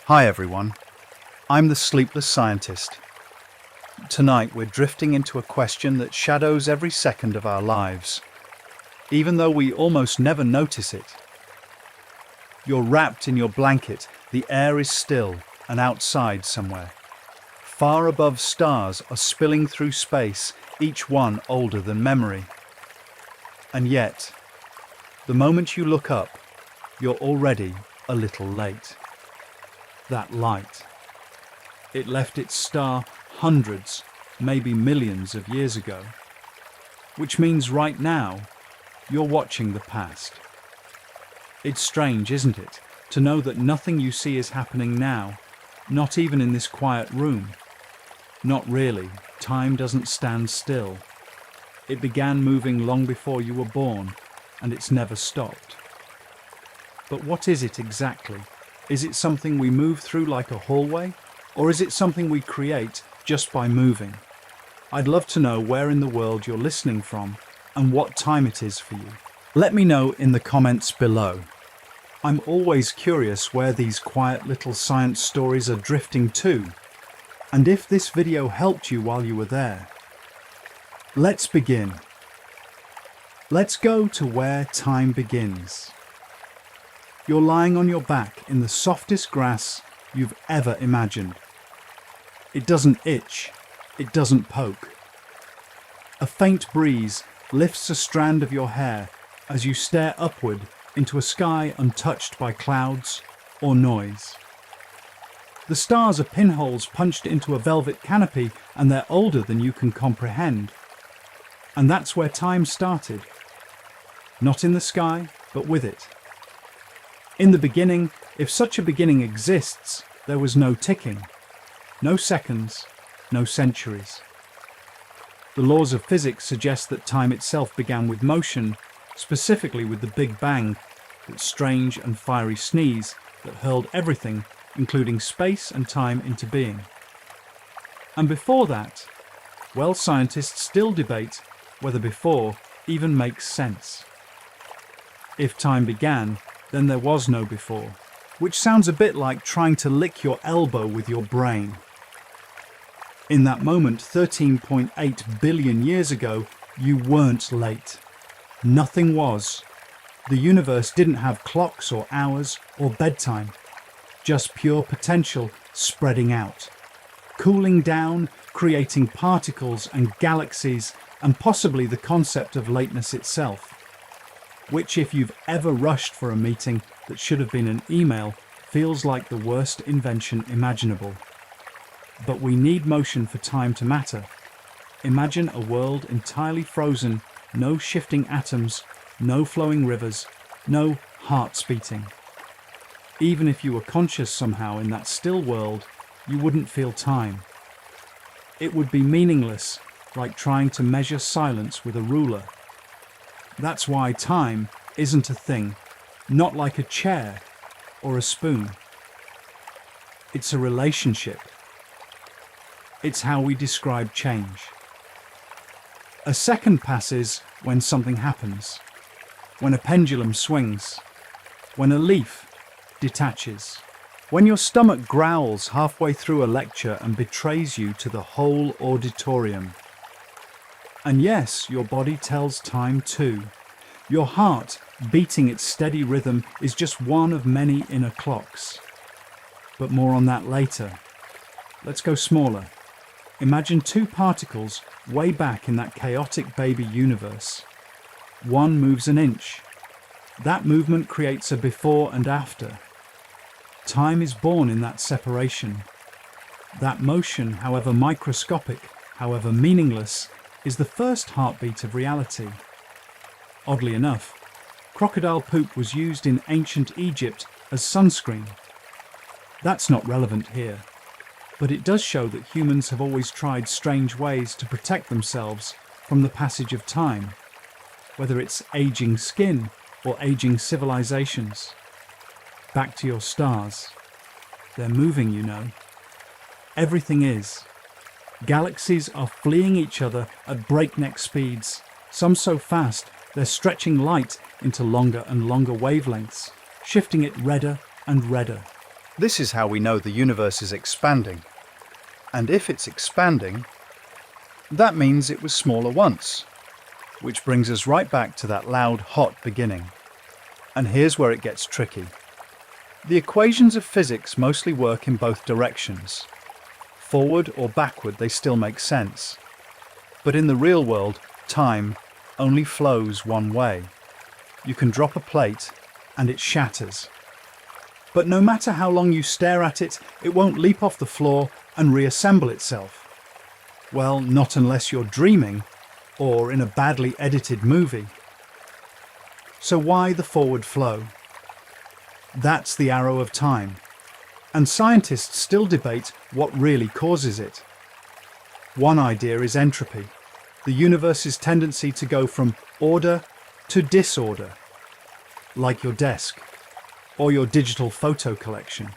Hi everyone, I'm the Sleepless Scientist. Tonight we're drifting into a question that shadows every second of our lives, even though we almost never notice it. You're wrapped in your blanket, the air is still, and outside somewhere. Far above, stars are spilling through space, each one older than memory. And yet, the moment you look up, you're already a little late. That light. It left its star hundreds, maybe millions of years ago. Which means right now, you're watching the past. It's strange, isn't it, to know that nothing you see is happening now, not even in this quiet room. Not really. Time doesn't stand still. It began moving long before you were born, and it's never stopped. But what is it exactly? Is it something we move through like a hallway? Or is it something we create just by moving? I'd love to know where in the world you're listening from and what time it is for you. Let me know in the comments below. I'm always curious where these quiet little science stories are drifting to, and if this video helped you while you were there. Let's begin. Let's go to where time begins. You're lying on your back in the softest grass you've ever imagined. It doesn't itch, it doesn't poke. A faint breeze lifts a strand of your hair as you stare upward into a sky untouched by clouds or noise. The stars are pinholes punched into a velvet canopy, and they're older than you can comprehend. And that's where time started. Not in the sky, but with it. In the beginning, if such a beginning exists, there was no ticking, no seconds, no centuries. The laws of physics suggest that time itself began with motion, specifically with the Big Bang, that strange and fiery sneeze that hurled everything, including space and time, into being. And before that, well, scientists still debate whether before even makes sense. If time began, then there was no before, which sounds a bit like trying to lick your elbow with your brain. In that moment, 13.8 billion years ago, you weren't late. Nothing was. The universe didn't have clocks or hours or bedtime, just pure potential spreading out, cooling down, creating particles and galaxies, and possibly the concept of lateness itself. Which, if you've ever rushed for a meeting that should have been an email, feels like the worst invention imaginable. But we need motion for time to matter. Imagine a world entirely frozen, no shifting atoms, no flowing rivers, no hearts beating. Even if you were conscious somehow in that still world, you wouldn't feel time. It would be meaningless, like trying to measure silence with a ruler. That's why time isn't a thing, not like a chair or a spoon. It's a relationship. It's how we describe change. A second passes when something happens, when a pendulum swings, when a leaf detaches, when your stomach growls halfway through a lecture and betrays you to the whole auditorium. And yes, your body tells time too. Your heart, beating its steady rhythm, is just one of many inner clocks. But more on that later. Let's go smaller. Imagine two particles way back in that chaotic baby universe. One moves an inch. That movement creates a before and after. Time is born in that separation. That motion, however microscopic, however meaningless, is the first heartbeat of reality. Oddly enough, crocodile poop was used in ancient Egypt as sunscreen. That's not relevant here, but it does show that humans have always tried strange ways to protect themselves from the passage of time, whether it's aging skin or aging civilizations. Back to your stars. They're moving, you know. Everything is. Galaxies are fleeing each other at breakneck speeds, some so fast they're stretching light into longer and longer wavelengths, shifting it redder and redder. This is how we know the universe is expanding. And if it's expanding, that means it was smaller once. Which brings us right back to that loud, hot beginning. And here's where it gets tricky. The equations of physics mostly work in both directions. Forward or backward, they still make sense. But in the real world, time only flows one way. You can drop a plate and it shatters. But no matter how long you stare at it, it won't leap off the floor and reassemble itself. Well, not unless you're dreaming or in a badly edited movie. So why the forward flow? That's the arrow of time. And scientists still debate what really causes it. One idea is entropy, the universe's tendency to go from order to disorder, like your desk, or your digital photo collection,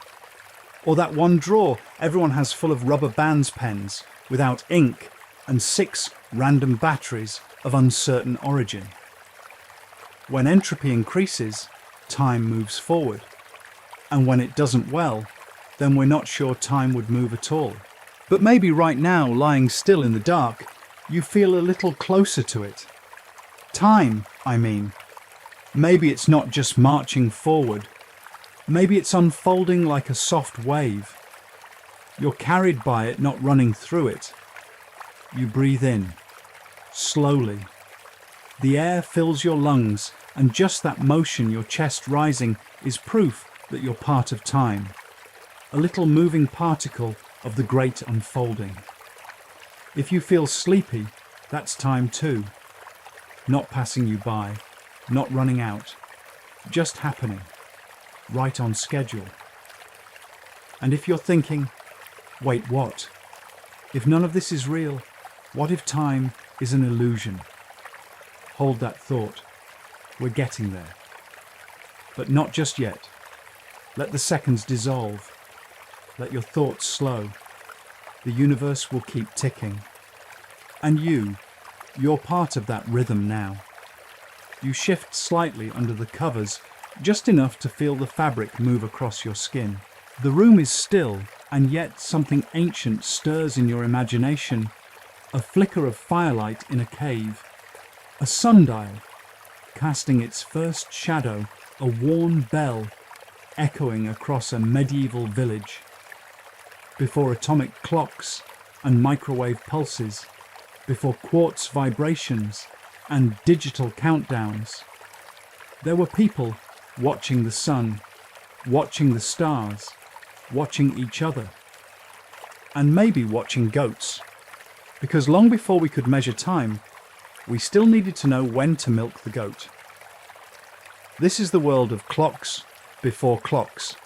or that one drawer everyone has full of rubber bands pens without ink and 6 random batteries of uncertain origin. When entropy increases, time moves forward, and when it doesn't, well, then we're not sure time would move at all. But maybe right now, lying still in the dark, you feel a little closer to it. Time, I mean. Maybe it's not just marching forward. Maybe it's unfolding like a soft wave. You're carried by it, not running through it. You breathe in, slowly. The air fills your lungs, and just that motion, your chest rising, is proof that you're part of time. A little moving particle of the great unfolding. If you feel sleepy, that's time too. Not passing you by, not running out, just happening, right on schedule. And if you're thinking, wait, what? If none of this is real, what if time is an illusion? Hold that thought. We're getting there. But not just yet. Let the seconds dissolve. Let your thoughts slow. The universe will keep ticking. And you're part of that rhythm now. You shift slightly under the covers, just enough to feel the fabric move across your skin. The room is still, and yet something ancient stirs in your imagination. A flicker of firelight in a cave. A sundial, casting its first shadow, a worn bell, echoing across a medieval village. Before atomic clocks and microwave pulses, before quartz vibrations and digital countdowns, there were people watching the sun, watching the stars, watching each other, and maybe watching goats. Because long before we could measure time, we still needed to know when to milk the goat. This is the world of clocks before clocks,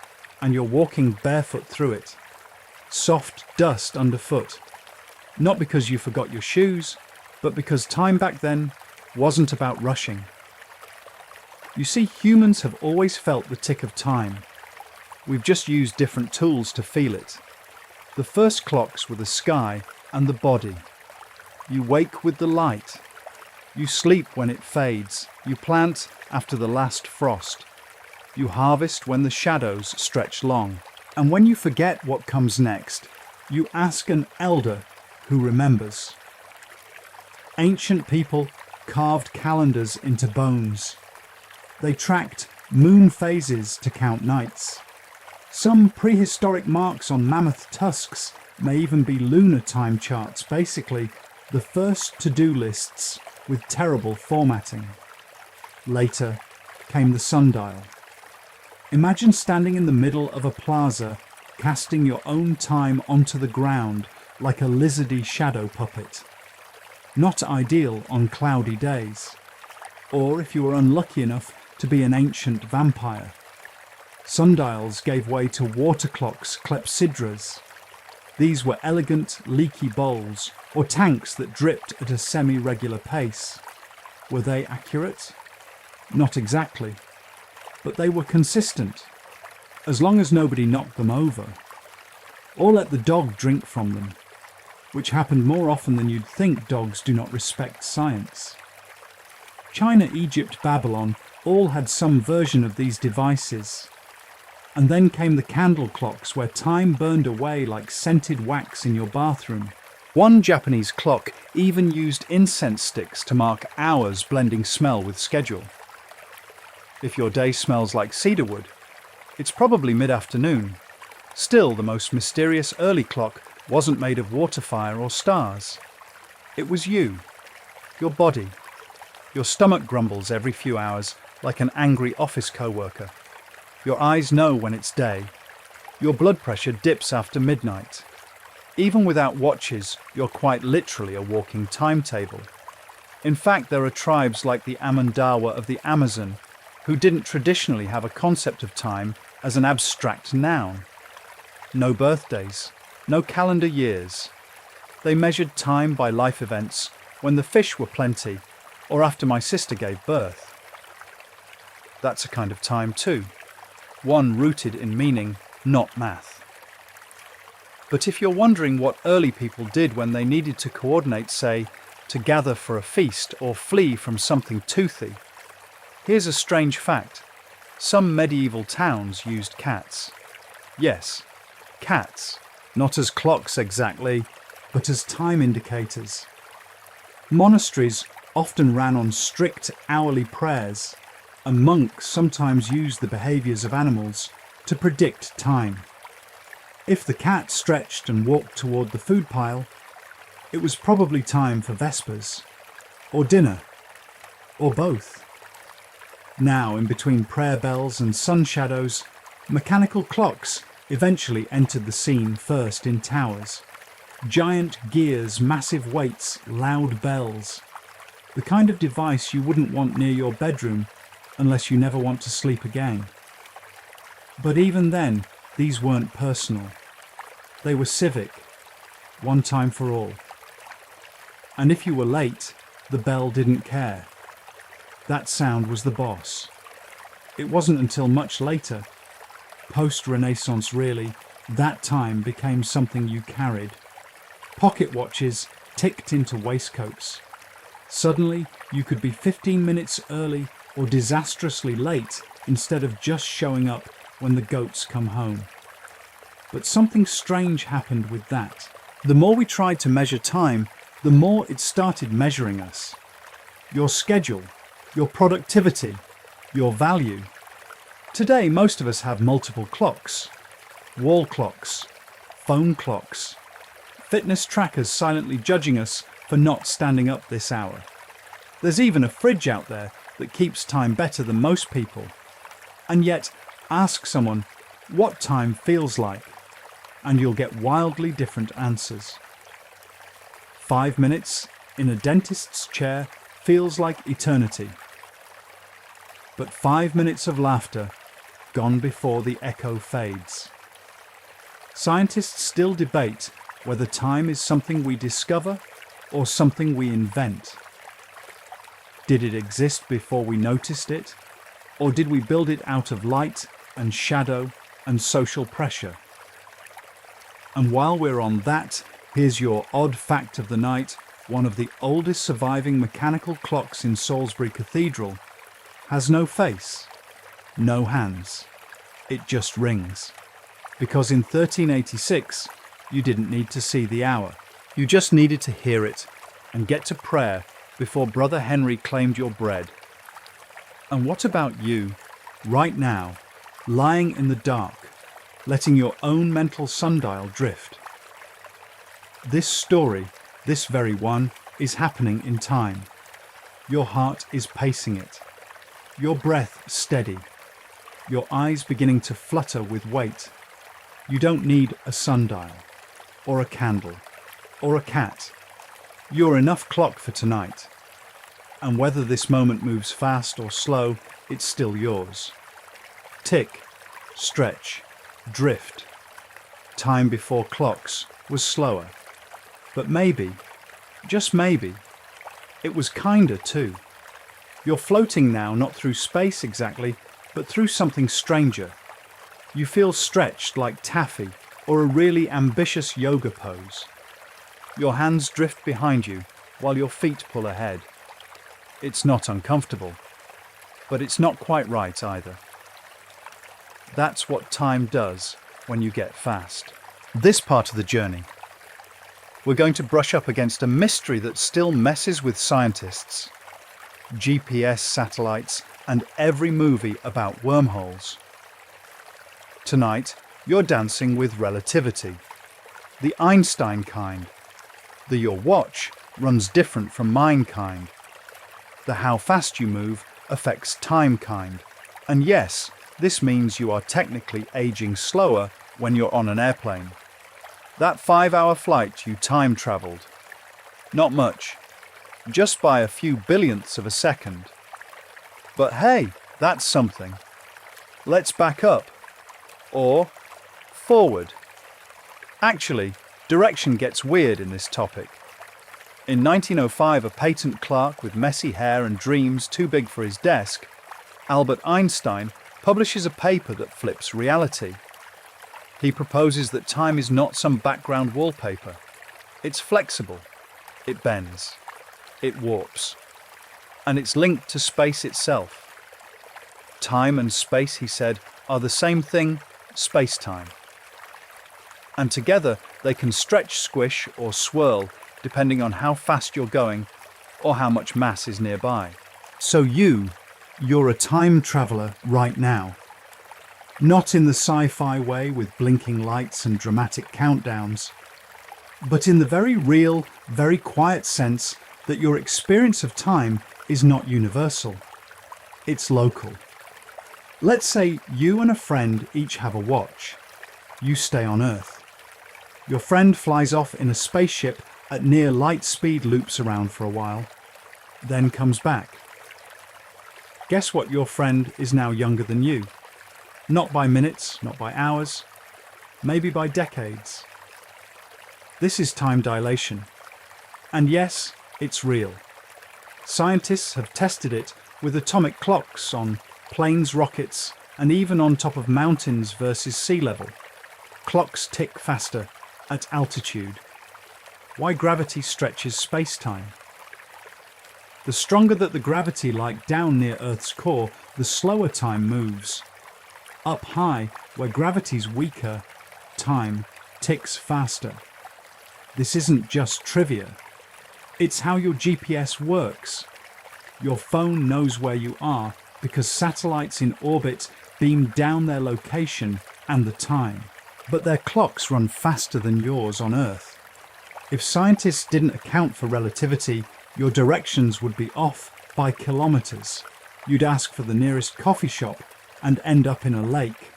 and you're walking barefoot through it. Soft dust underfoot. Not because you forgot your shoes, but because time back then wasn't about rushing. You see, humans have always felt the tick of time. We've just used different tools to feel it. The first clocks were the sky and the body. You wake with the light. You sleep when it fades. You plant after the last frost. You harvest when the shadows stretch long. And when you forget what comes next, you ask an elder who remembers. Ancient people carved calendars into bones. They tracked moon phases to count nights. Some prehistoric marks on mammoth tusks may even be lunar time charts, basically the first to-do lists with terrible formatting. Later came the sundial. Imagine standing in the middle of a plaza, casting your own time onto the ground like a lizardy shadow puppet. Not ideal on cloudy days, or if you were unlucky enough to be an ancient vampire. Sundials gave way to water clocks, clepsydras. These were elegant, leaky bowls, or tanks that dripped at a semi-regular pace. Were they accurate? Not exactly, but they were consistent, as long as nobody knocked them over, or let the dog drink from them, which happened more often than you'd think. Dogs do not respect science. China, Egypt, Babylon all had some version of these devices. And then came the candle clocks, where time burned away like scented wax in your bathroom. One Japanese clock even used incense sticks to mark hours, blending smell with schedule. If your day smells like cedarwood, it's probably mid-afternoon. Still, the most mysterious early clock wasn't made of water fire or stars. It was you, your body. Your stomach grumbles every few hours like an angry office co-worker. Your eyes know when it's day. Your blood pressure dips after midnight. Even without watches, you're quite literally a walking timetable. In fact, there are tribes like the Amandawa of the Amazon who didn't traditionally have a concept of time as an abstract noun. No birthdays, no calendar years. They measured time by life events when the fish were plenty or after my sister gave birth. That's a kind of time too, one rooted in meaning, not math. But if you're wondering what early people did when they needed to coordinate, say, to gather for a feast or flee from something toothy, here's a strange fact. Some medieval towns used cats. Yes, cats. Not as clocks exactly, but as time indicators. Monasteries often ran on strict hourly prayers, and monks sometimes used the behaviors of animals to predict time. If the cat stretched and walked toward the food pile, it was probably time for vespers, or dinner, or both. Now, in between prayer bells and sun shadows, mechanical clocks eventually entered the scene, first in towers. Giant gears, massive weights, loud bells. The kind of device you wouldn't want near your bedroom unless you never want to sleep again. But even then, these weren't personal. They were civic, one time for all. And if you were late, the bell didn't care. That sound was the boss. It wasn't until much later, post-Renaissance really, that time became something you carried. Pocket watches ticked into waistcoats. Suddenly, you could be 15 minutes early or disastrously late instead of just showing up when the goats come home. But something strange happened with that. The more we tried to measure time, the more it started measuring us. Your schedule, your productivity, your value. Today, most of us have multiple clocks. Wall clocks, phone clocks, fitness trackers silently judging us for not standing up this hour. There's even a fridge out there that keeps time better than most people. And yet, ask someone what time feels like, and you'll get wildly different answers. 5 minutes in a dentist's chair feels like eternity. But 5 minutes of laughter, gone before the echo fades. Scientists still debate whether time is something we discover or something we invent. Did it exist before we noticed it, or did we build it out of light and shadow and social pressure? And while we're on that, here's your odd fact of the night. One of the oldest surviving mechanical clocks in Salisbury Cathedral has no face, no hands. It just rings. Because in 1386, you didn't need to see the hour. You just needed to hear it and get to prayer before Brother Henry claimed your bread. And what about you, right now, lying in the dark, letting your own mental sundial drift? This story, this very one, is happening in time. Your heart is pacing it. Your breath steady. Your eyes beginning to flutter with weight. You don't need a sundial, or a candle, or a cat. You're enough clock for tonight. And whether this moment moves fast or slow, it's still yours. Tick, stretch, drift. Time before clocks was slower. But maybe, just maybe, it was kinder too. You're floating now, not through space exactly, but through something stranger. You feel stretched like taffy or a really ambitious yoga pose. Your hands drift behind you while your feet pull ahead. It's not uncomfortable, but it's not quite right either. That's what time does when you get fast. This part of the journey, we're going to brush up against a mystery that still messes with scientists. GPS satellites and every movie about wormholes. Tonight, you're dancing with relativity. The Einstein kind. The your watch runs different from mine kind. The how fast you move affects time kind. And yes, this means you are technically aging slower when you're on an airplane. That 5-hour flight you time traveled. Not much. Just by a few billionths of a second. But hey, that's something. Let's back up. Or forward. Actually, direction gets weird in this topic. In 1905, a patent clerk with messy hair and dreams too big for his desk, Albert Einstein, publishes a paper that flips reality. He proposes that time is not some background wallpaper. It's flexible. It bends. It warps. And it's linked to space itself. Time and space, he said, are the same thing, space-time. And together they can stretch, squish, or swirl depending on how fast you're going or how much mass is nearby. So you're a time traveler right now. Not in the sci-fi way with blinking lights and dramatic countdowns, but in the very real, very quiet sense that your experience of time is not universal. It's local. Let's say you and a friend each have a watch. You stay on Earth. Your friend flies off in a spaceship at near light speed, loops around for a while, then comes back. Guess what? Your friend is now younger than you. Not by minutes, not by hours, maybe by decades. This is time dilation. And yes, it's real. Scientists have tested it with atomic clocks on planes, rockets, and even on top of mountains versus sea level. Clocks tick faster at altitude. Why gravity stretches space-time. The stronger that the gravity, like down near Earth's core, the slower time moves. Up high, where gravity's weaker, time ticks faster. This isn't just trivia. It's how your GPS works. Your phone knows where you are because satellites in orbit beam down their location and the time. But their clocks run faster than yours on Earth. If scientists didn't account for relativity, your directions would be off by kilometers. You'd ask for the nearest coffee shop and end up in a lake.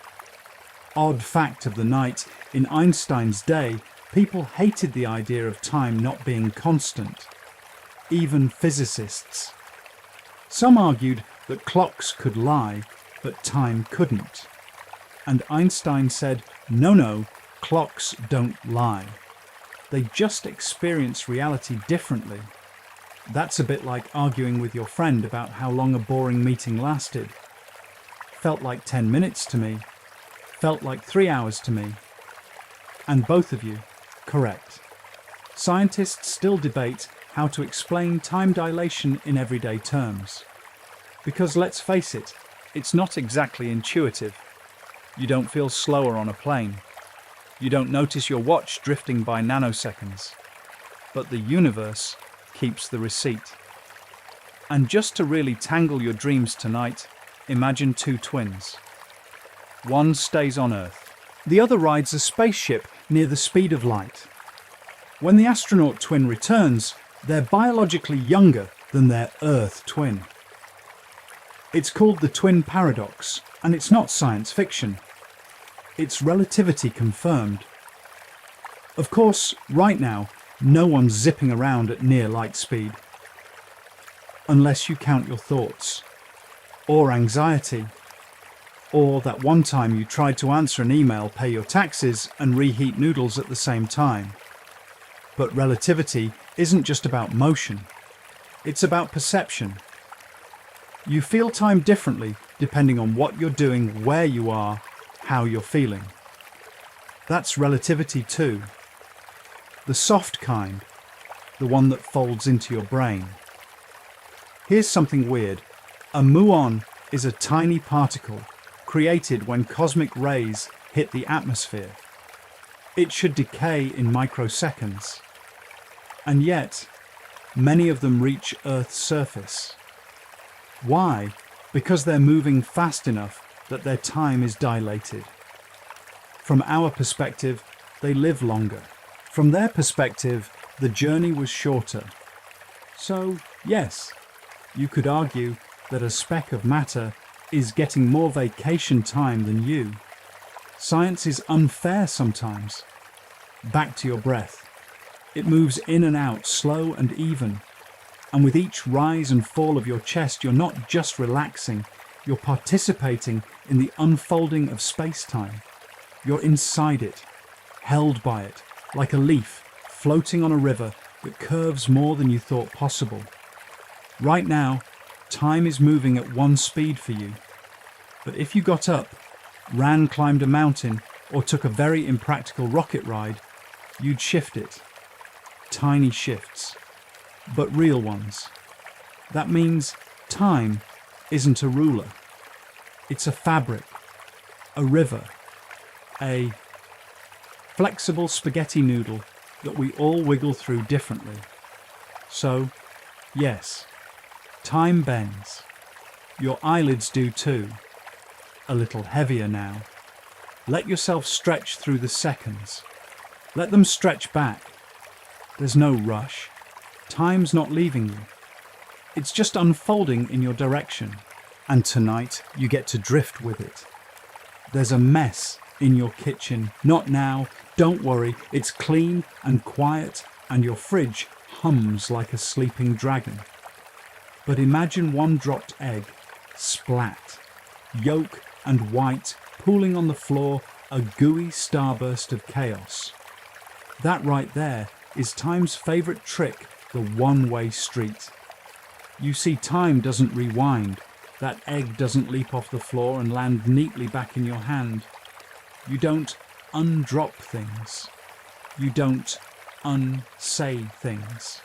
Odd fact of the night, in Einstein's day, people hated the idea of time not being constant. Even physicists. Some argued that clocks could lie, but time couldn't. And Einstein said, no, clocks don't lie. They just experience reality differently. That's a bit like arguing with your friend about how long a boring meeting lasted. Felt like 10 minutes to me. Felt like 3 hours to me. And both of you, correct. Scientists still debate how to explain time dilation in everyday terms. Because let's face it, it's not exactly intuitive. You don't feel slower on a plane. You don't notice your watch drifting by nanoseconds. But the universe keeps the receipt. And just to really tangle your dreams tonight, imagine two twins. One stays on Earth. The other rides a spaceship near the speed of light. When the astronaut twin returns, they're biologically younger than their Earth twin. It's called the twin paradox, and it's not science fiction. It's relativity confirmed. Of course, right now, no one's zipping around at near light speed. Unless you count your thoughts, or anxiety, or that one time you tried to answer an email, pay your taxes, and reheat noodles at the same time. But relativity isn't just about motion. It's about perception. You feel time differently depending on what you're doing, where you are, how you're feeling. That's relativity too. The soft kind, the one that folds into your brain. Here's something weird. A muon is a tiny particle, created when cosmic rays hit the atmosphere. It should decay in microseconds. And yet, many of them reach Earth's surface. Why? Because they're moving fast enough that their time is dilated. From our perspective, they live longer. From their perspective, the journey was shorter. So, yes, you could argue that a speck of matter is getting more vacation time than you. Science is unfair sometimes. Back to your breath. It moves in and out, slow and even. And with each rise and fall of your chest, you're not just relaxing, you're participating in the unfolding of space-time. You're inside it, held by it, like a leaf floating on a river that curves more than you thought possible. Right now, time is moving at one speed for you. But if you got up, ran, climbed a mountain, or took a very impractical rocket ride, you'd shift it. Tiny shifts, but real ones. That means time isn't a ruler. It's a fabric, a river, a flexible spaghetti noodle that we all wiggle through differently. So, yes, time bends. Your eyelids do too. A little heavier now. Let yourself stretch through the seconds. Let them stretch back. There's no rush. Time's not leaving you. It's just unfolding in your direction. And tonight, you get to drift with it. There's a mess in your kitchen. Not now. Don't worry. It's clean and quiet, and your fridge hums like a sleeping dragon. But imagine one dropped egg. Splat. Yolk and white pooling on the floor, a gooey starburst of chaos. That right there is time's favorite trick, the one-way street. You see, time doesn't rewind. That egg doesn't leap off the floor and land neatly back in your hand. You don't undrop things. You don't unsay things.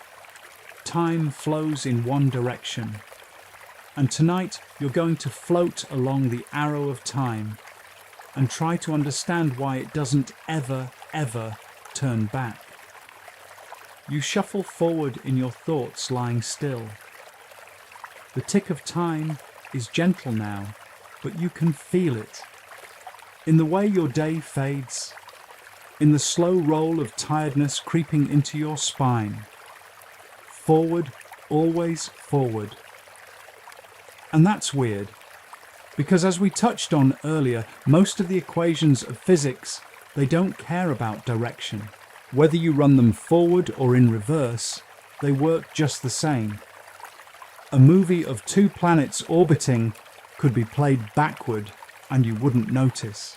Time flows in one direction. And tonight you're going to float along the arrow of time and try to understand why it doesn't ever turn back. You shuffle forward in your thoughts, lying still. The tick of time is gentle now, but you can feel it. In the way your day fades, in the slow roll of tiredness creeping into your spine. Forward, always forward. And that's weird, because as we touched on earlier, most of the equations of physics, they don't care about direction. Whether you run them forward or in reverse, they work just the same. A movie of two planets orbiting could be played backward and you wouldn't notice.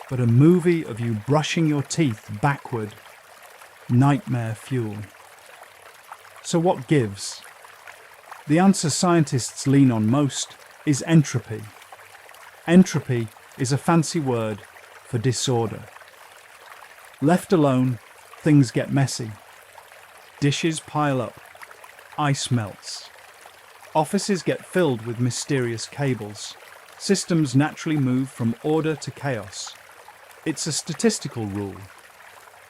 But a movie of you brushing your teeth backward, nightmare fuel. So what gives? The answer scientists lean on most is entropy. Entropy is a fancy word for disorder. Left alone, things get messy. Dishes pile up. Ice melts. Offices get filled with mysterious cables. Systems naturally move from order to chaos. It's a statistical rule.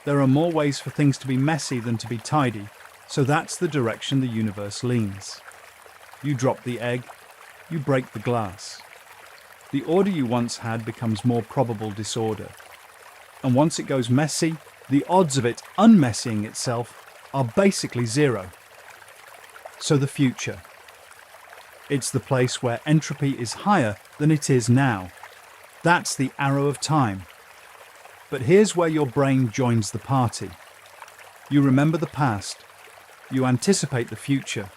There are more ways for things to be messy than to be tidy, so that's the direction the universe leans. You drop the egg, you break the glass. The order you once had becomes more probable disorder. And once it goes messy, the odds of it unmessying itself are basically zero. So the future. It's the place where entropy is higher than it is now. That's the arrow of time. But here's where your brain joins the party. You remember the past. You anticipate the future.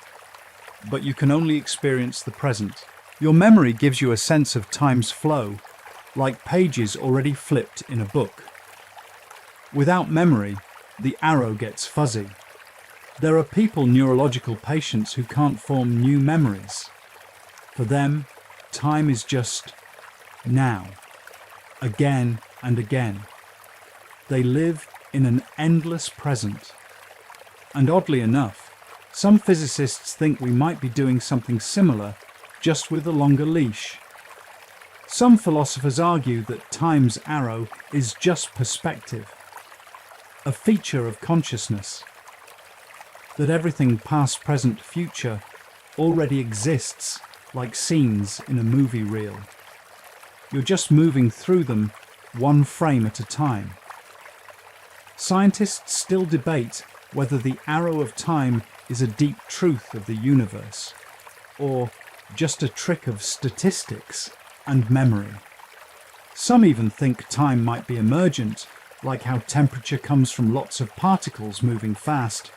But you can only experience the present. Your memory gives you a sense of time's flow, like pages already flipped in a book. Without memory, the arrow gets fuzzy. There are neurological patients who can't form new memories. For them, time is just now, again and again. They live in an endless present. And oddly enough, some physicists think we might be doing something similar, just with a longer leash. Some philosophers argue that time's arrow is just perspective, a feature of consciousness, that everything past, present, future already exists like scenes in a movie reel. You're just moving through them one frame at a time. Scientists still debate whether the arrow of time is a deep truth of the universe, or just a trick of statistics and memory. Some even think time might be emergent, like how temperature comes from lots of particles moving fast.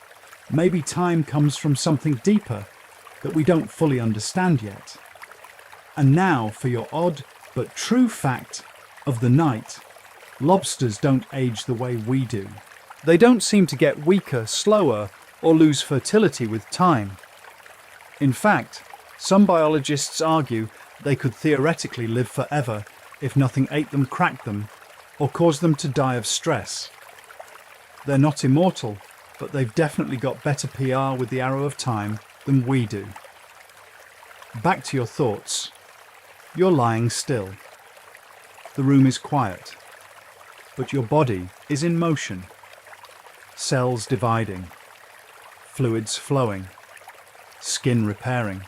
Maybe time comes from something deeper that we don't fully understand yet. And now for your odd but true fact of the night. Lobsters don't age the way we do. They don't seem to get weaker, slower, or lose fertility with time. In fact, some biologists argue they could theoretically live forever if nothing ate them, cracked them, or caused them to die of stress. They're not immortal, but they've definitely got better PR with the arrow of time than we do. Back to your thoughts. You're lying still. The room is quiet, but your body is in motion. Cells dividing, fluids flowing, skin repairing.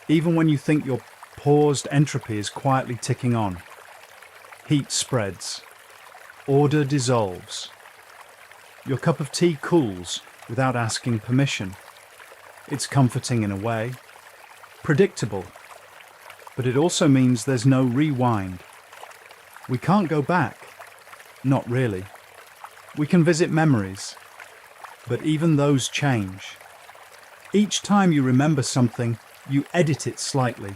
Even when you think your paused entropy is quietly ticking on, heat spreads, order dissolves. Your cup of tea cools without asking permission. It's comforting in a way, predictable, but it also means there's no rewind. We can't go back, not really. We can visit memories, but even those change. Each time you remember something, you edit it slightly.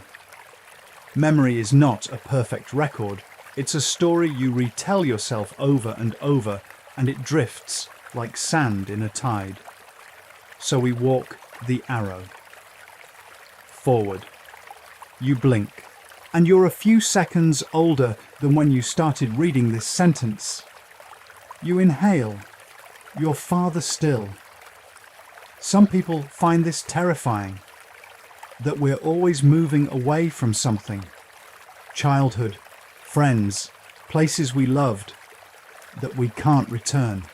Memory is not a perfect record. It's a story you retell yourself over and over, and it drifts like sand in a tide. So we walk the arrow. Forward. You blink, and you're a few seconds older than when you started reading this sentence. You inhale. You're farther still. Some people find this terrifying, that we're always moving away from something. Childhood, friends, places we loved, that we can't return.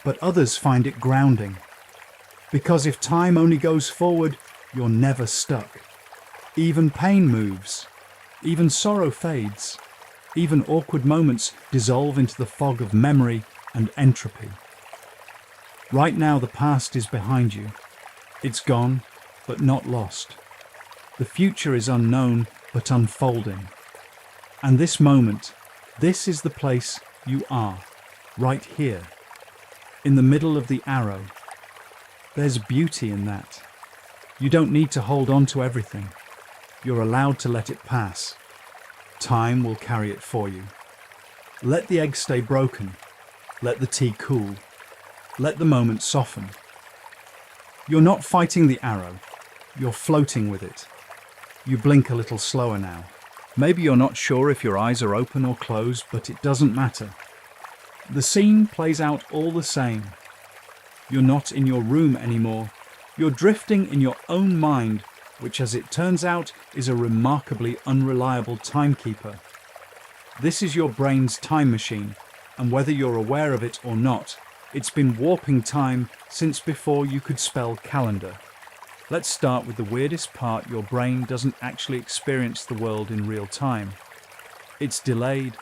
But others find it grounding, because if time only goes forward, you're never stuck. Even pain moves, even sorrow fades, even awkward moments dissolve into the fog of memory and entropy. Right now the past is behind you. It's gone, but not lost. The future is unknown, but unfolding. And this moment, this is the place you are, right here, in the middle of the arrow. There's beauty in that. You don't need to hold on to everything. You're allowed to let it pass. Time will carry it for you. Let the egg stay broken. Let the tea cool. Let the moment soften. You're not fighting the arrow. You're floating with it. You blink a little slower now. Maybe you're not sure if your eyes are open or closed, but it doesn't matter. The scene plays out all the same. You're not in your room anymore. You're drifting in your own mind, which, as it turns out, is a remarkably unreliable timekeeper. This is your brain's time machine, and whether you're aware of it or not, it's been warping time since before you could spell calendar. Let's start with the weirdest part. Your brain doesn't actually experience the world in real time. It's delayed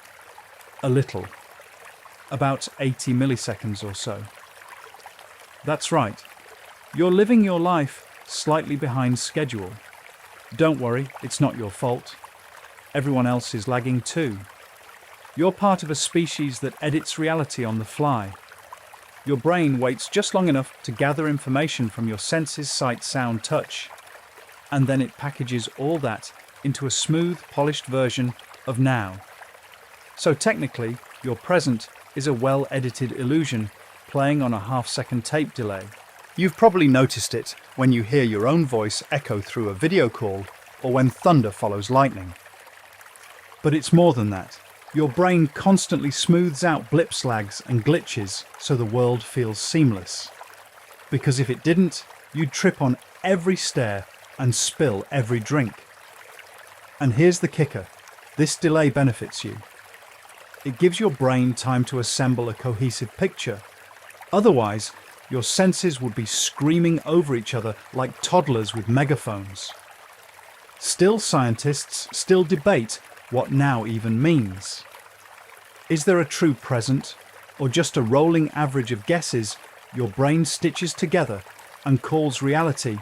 a little, about 80 milliseconds or so. That's right. You're living your life slightly behind schedule. Don't worry, it's not your fault. Everyone else is lagging too. You're part of a species that edits reality on the fly. Your brain waits just long enough to gather information from your senses, sight, sound, touch, and then it packages all that into a smooth, polished version of now. So technically, your present is a well-edited illusion playing on a half-second tape delay. You've probably noticed it when you hear your own voice echo through a video call or when thunder follows lightning. But it's more than that. Your brain constantly smooths out blips, lags, and glitches so the world feels seamless. Because if it didn't, you'd trip on every stair and spill every drink. And here's the kicker. This delay benefits you. It gives your brain time to assemble a cohesive picture. Otherwise, your senses would be screaming over each other like toddlers with megaphones. Still, scientists still debate what now even means. Is there a true present, or just a rolling average of guesses your brain stitches together and calls reality?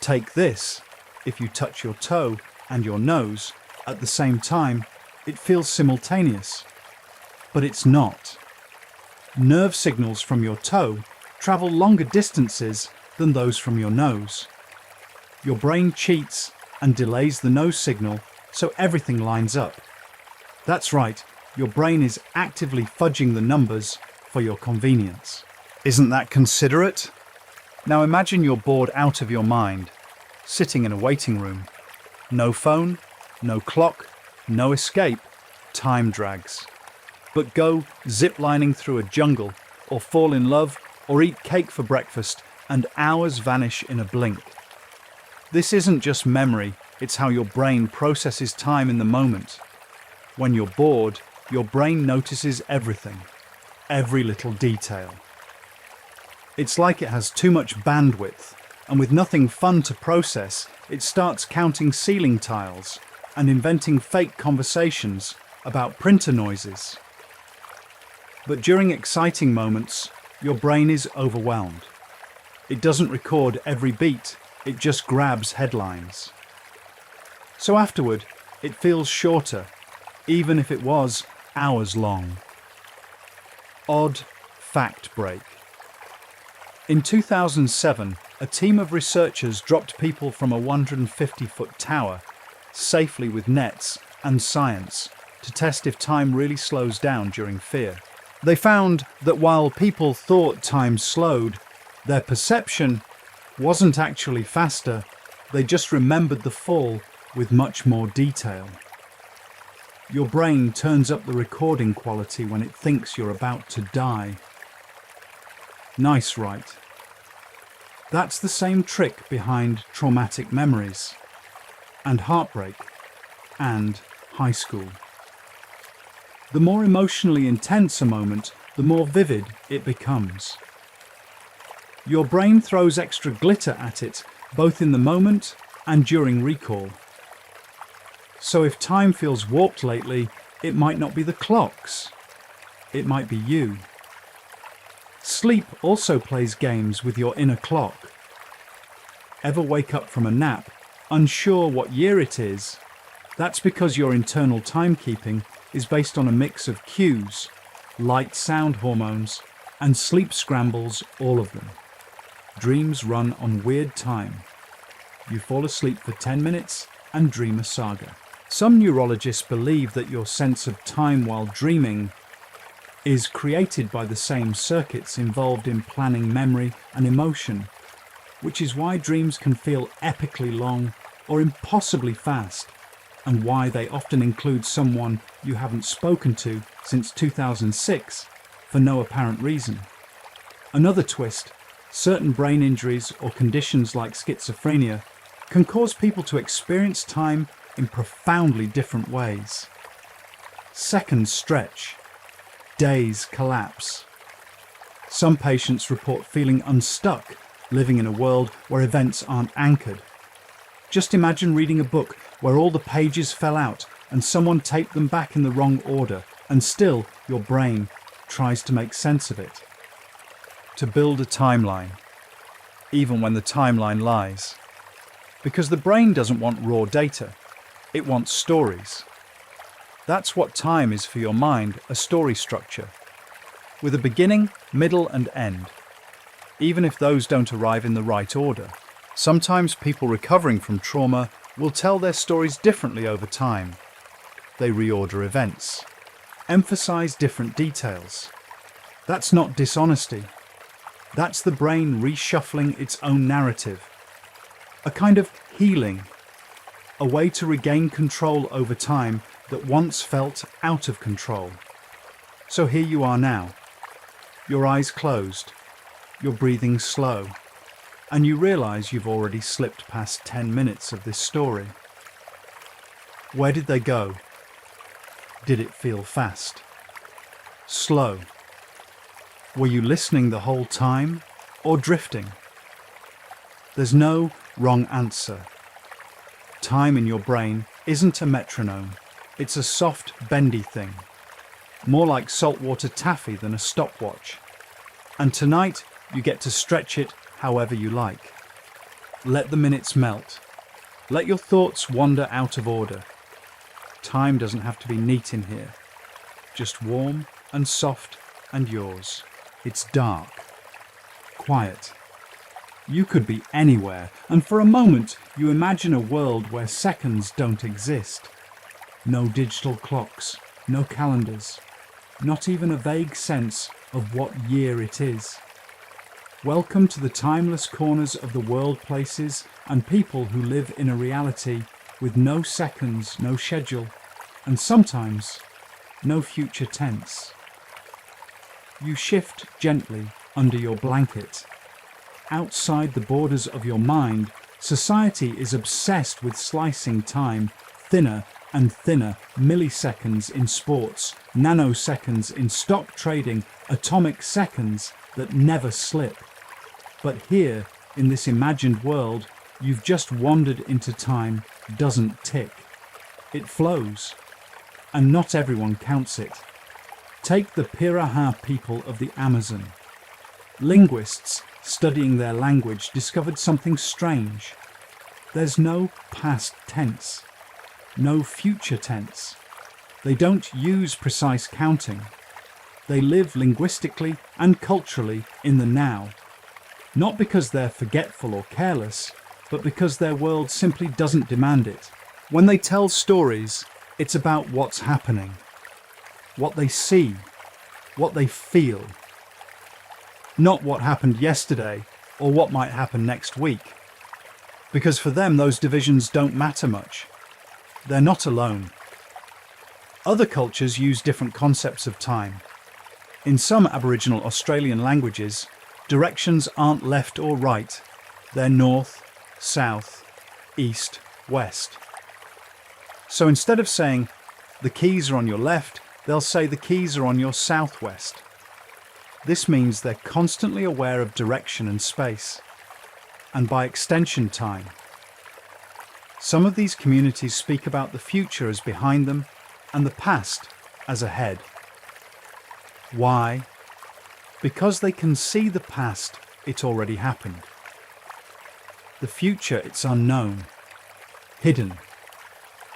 Take this: if you touch your toe and your nose at the same time, it feels simultaneous. But it's not. Nerve signals from your toe travel longer distances than those from your nose. Your brain cheats and delays the nose signal so everything lines up. That's right, your brain is actively fudging the numbers for your convenience. Isn't that considerate? Now imagine you're bored out of your mind, sitting in a waiting room. No phone, no clock, no escape, time drags. But go ziplining through a jungle, or fall in love, or eat cake for breakfast, and hours vanish in a blink. This isn't just memory, it's how your brain processes time in the moment. When you're bored, your brain notices everything, every little detail. It's like it has too much bandwidth, and with nothing fun to process, it starts counting ceiling tiles and inventing fake conversations about printer noises. But during exciting moments, your brain is overwhelmed. It doesn't record every beat, it just grabs headlines. So afterward, it feels shorter, even if it was hours long. Odd fact break. In 2007, a team of researchers dropped people from a 150-foot tower safely with nets and science to test if time really slows down during fear. They found that while people thought time slowed, their perception wasn't actually faster, they just remembered the fall with much more detail. Your brain turns up the recording quality when it thinks you're about to die. Nice, right? That's the same trick behind traumatic memories, and heartbreak, and high school. The more emotionally intense a moment, the more vivid it becomes. Your brain throws extra glitter at it, both in the moment and during recall. So if time feels warped lately, it might not be the clocks. It might be you. Sleep also plays games with your inner clock. Ever wake up from a nap, unsure what year it is? That's because your internal timekeeping is based on a mix of cues, light sound hormones, and sleep scrambles, all of them. Dreams run on weird time. You fall asleep for 10 minutes and dream a saga. Some neurologists believe that your sense of time while dreaming is created by the same circuits involved in planning memory and emotion, which is why dreams can feel epically long or impossibly fast, and why they often include someone you haven't spoken to since 2006 for no apparent reason. Another twist: certain brain injuries or conditions like schizophrenia can cause people to experience time in profoundly different ways. Seconds stretch, days collapse. Some patients report feeling unstuck, living in a world where events aren't anchored. Just imagine reading a book where all the pages fell out and someone taped them back in the wrong order, and still your brain tries to make sense of it. To build a timeline, even when the timeline lies. Because the brain doesn't want raw data, it wants stories. That's what time is for your mind, a story structure, with a beginning, middle, and end, even if those don't arrive in the right order. Sometimes people recovering from trauma will tell their stories differently over time. They reorder events, emphasize different details. That's not dishonesty. That's the brain reshuffling its own narrative. A kind of healing, a way to regain control over time that once felt out of control. So here you are now, your eyes closed, your breathing slow, and you realize you've already slipped past 10 minutes of this story. Where did they go? Did it feel fast? Slow? Were you listening the whole time or drifting? There's no wrong answer. Time in your brain isn't a metronome. It's a soft, bendy thing. More like saltwater taffy than a stopwatch. And tonight, you get to stretch it however you like. Let the minutes melt. Let your thoughts wander out of order. Time doesn't have to be neat in here. Just warm and soft and yours. It's dark. Quiet. You could be anywhere, and for a moment you imagine a world where seconds don't exist. No digital clocks, no calendars, not even a vague sense of what year it is. Welcome to the timeless corners of the world, places and people who live in a reality with no seconds, no schedule, and sometimes no future tense. You shift gently under your blanket. Outside the borders of your mind, society is obsessed with slicing time thinner and thinner, milliseconds in sports, nanoseconds in stock trading, atomic seconds that never slip. But here, in this imagined world, you've just wandered into time doesn't tick. It flows, and not everyone counts it. Take the Piraha people of the Amazon. Linguists studying their language discovered something strange. There's no past tense, no future tense. They don't use precise counting. They live linguistically and culturally in the now. Not because they're forgetful or careless, but because their world simply doesn't demand it. When they tell stories, it's about what's happening, what they see, what they feel. Not what happened yesterday or what might happen next week. Because for them, those divisions don't matter much. They're not alone. Other cultures use different concepts of time. In some Aboriginal Australian languages, directions aren't left or right. They're north, south, east, west. So instead of saying, the keys are on your left, they'll say the keys are on your southwest. This means they're constantly aware of direction and space, and by extension, time. Some of these communities speak about the future as behind them and the past as ahead. Why? Because they can see the past, it already happened. The future, it's unknown, hidden.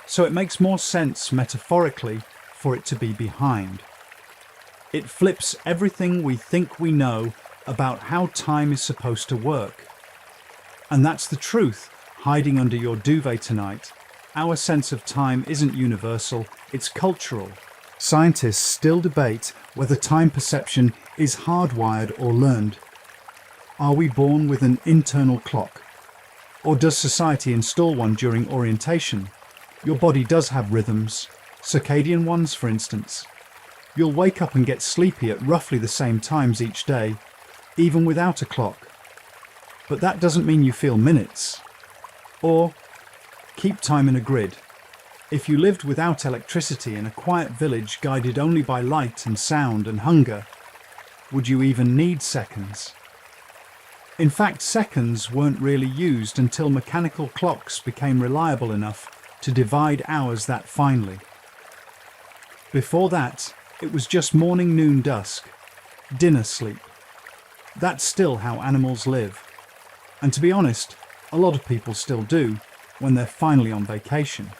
So it makes more sense, metaphorically, for it to be behind. It flips everything we think we know about how time is supposed to work. And that's the truth hiding under your duvet tonight. Our sense of time isn't universal, it's cultural. Scientists still debate whether time perception is hardwired or learned. Are we born with an internal clock? Or does society install one during orientation? Your body does have rhythms, circadian ones for instance. You'll wake up and get sleepy at roughly the same times each day, even without a clock. But that doesn't mean you feel minutes. Or keep time in a grid. If you lived without electricity in a quiet village guided only by light and sound and hunger, would you even need seconds? In fact, seconds weren't really used until mechanical clocks became reliable enough to divide hours that finely. Before that, it was just morning, noon, dusk, dinner, sleep. That's still how animals live. And to be honest, a lot of people still do when they're finally on vacation.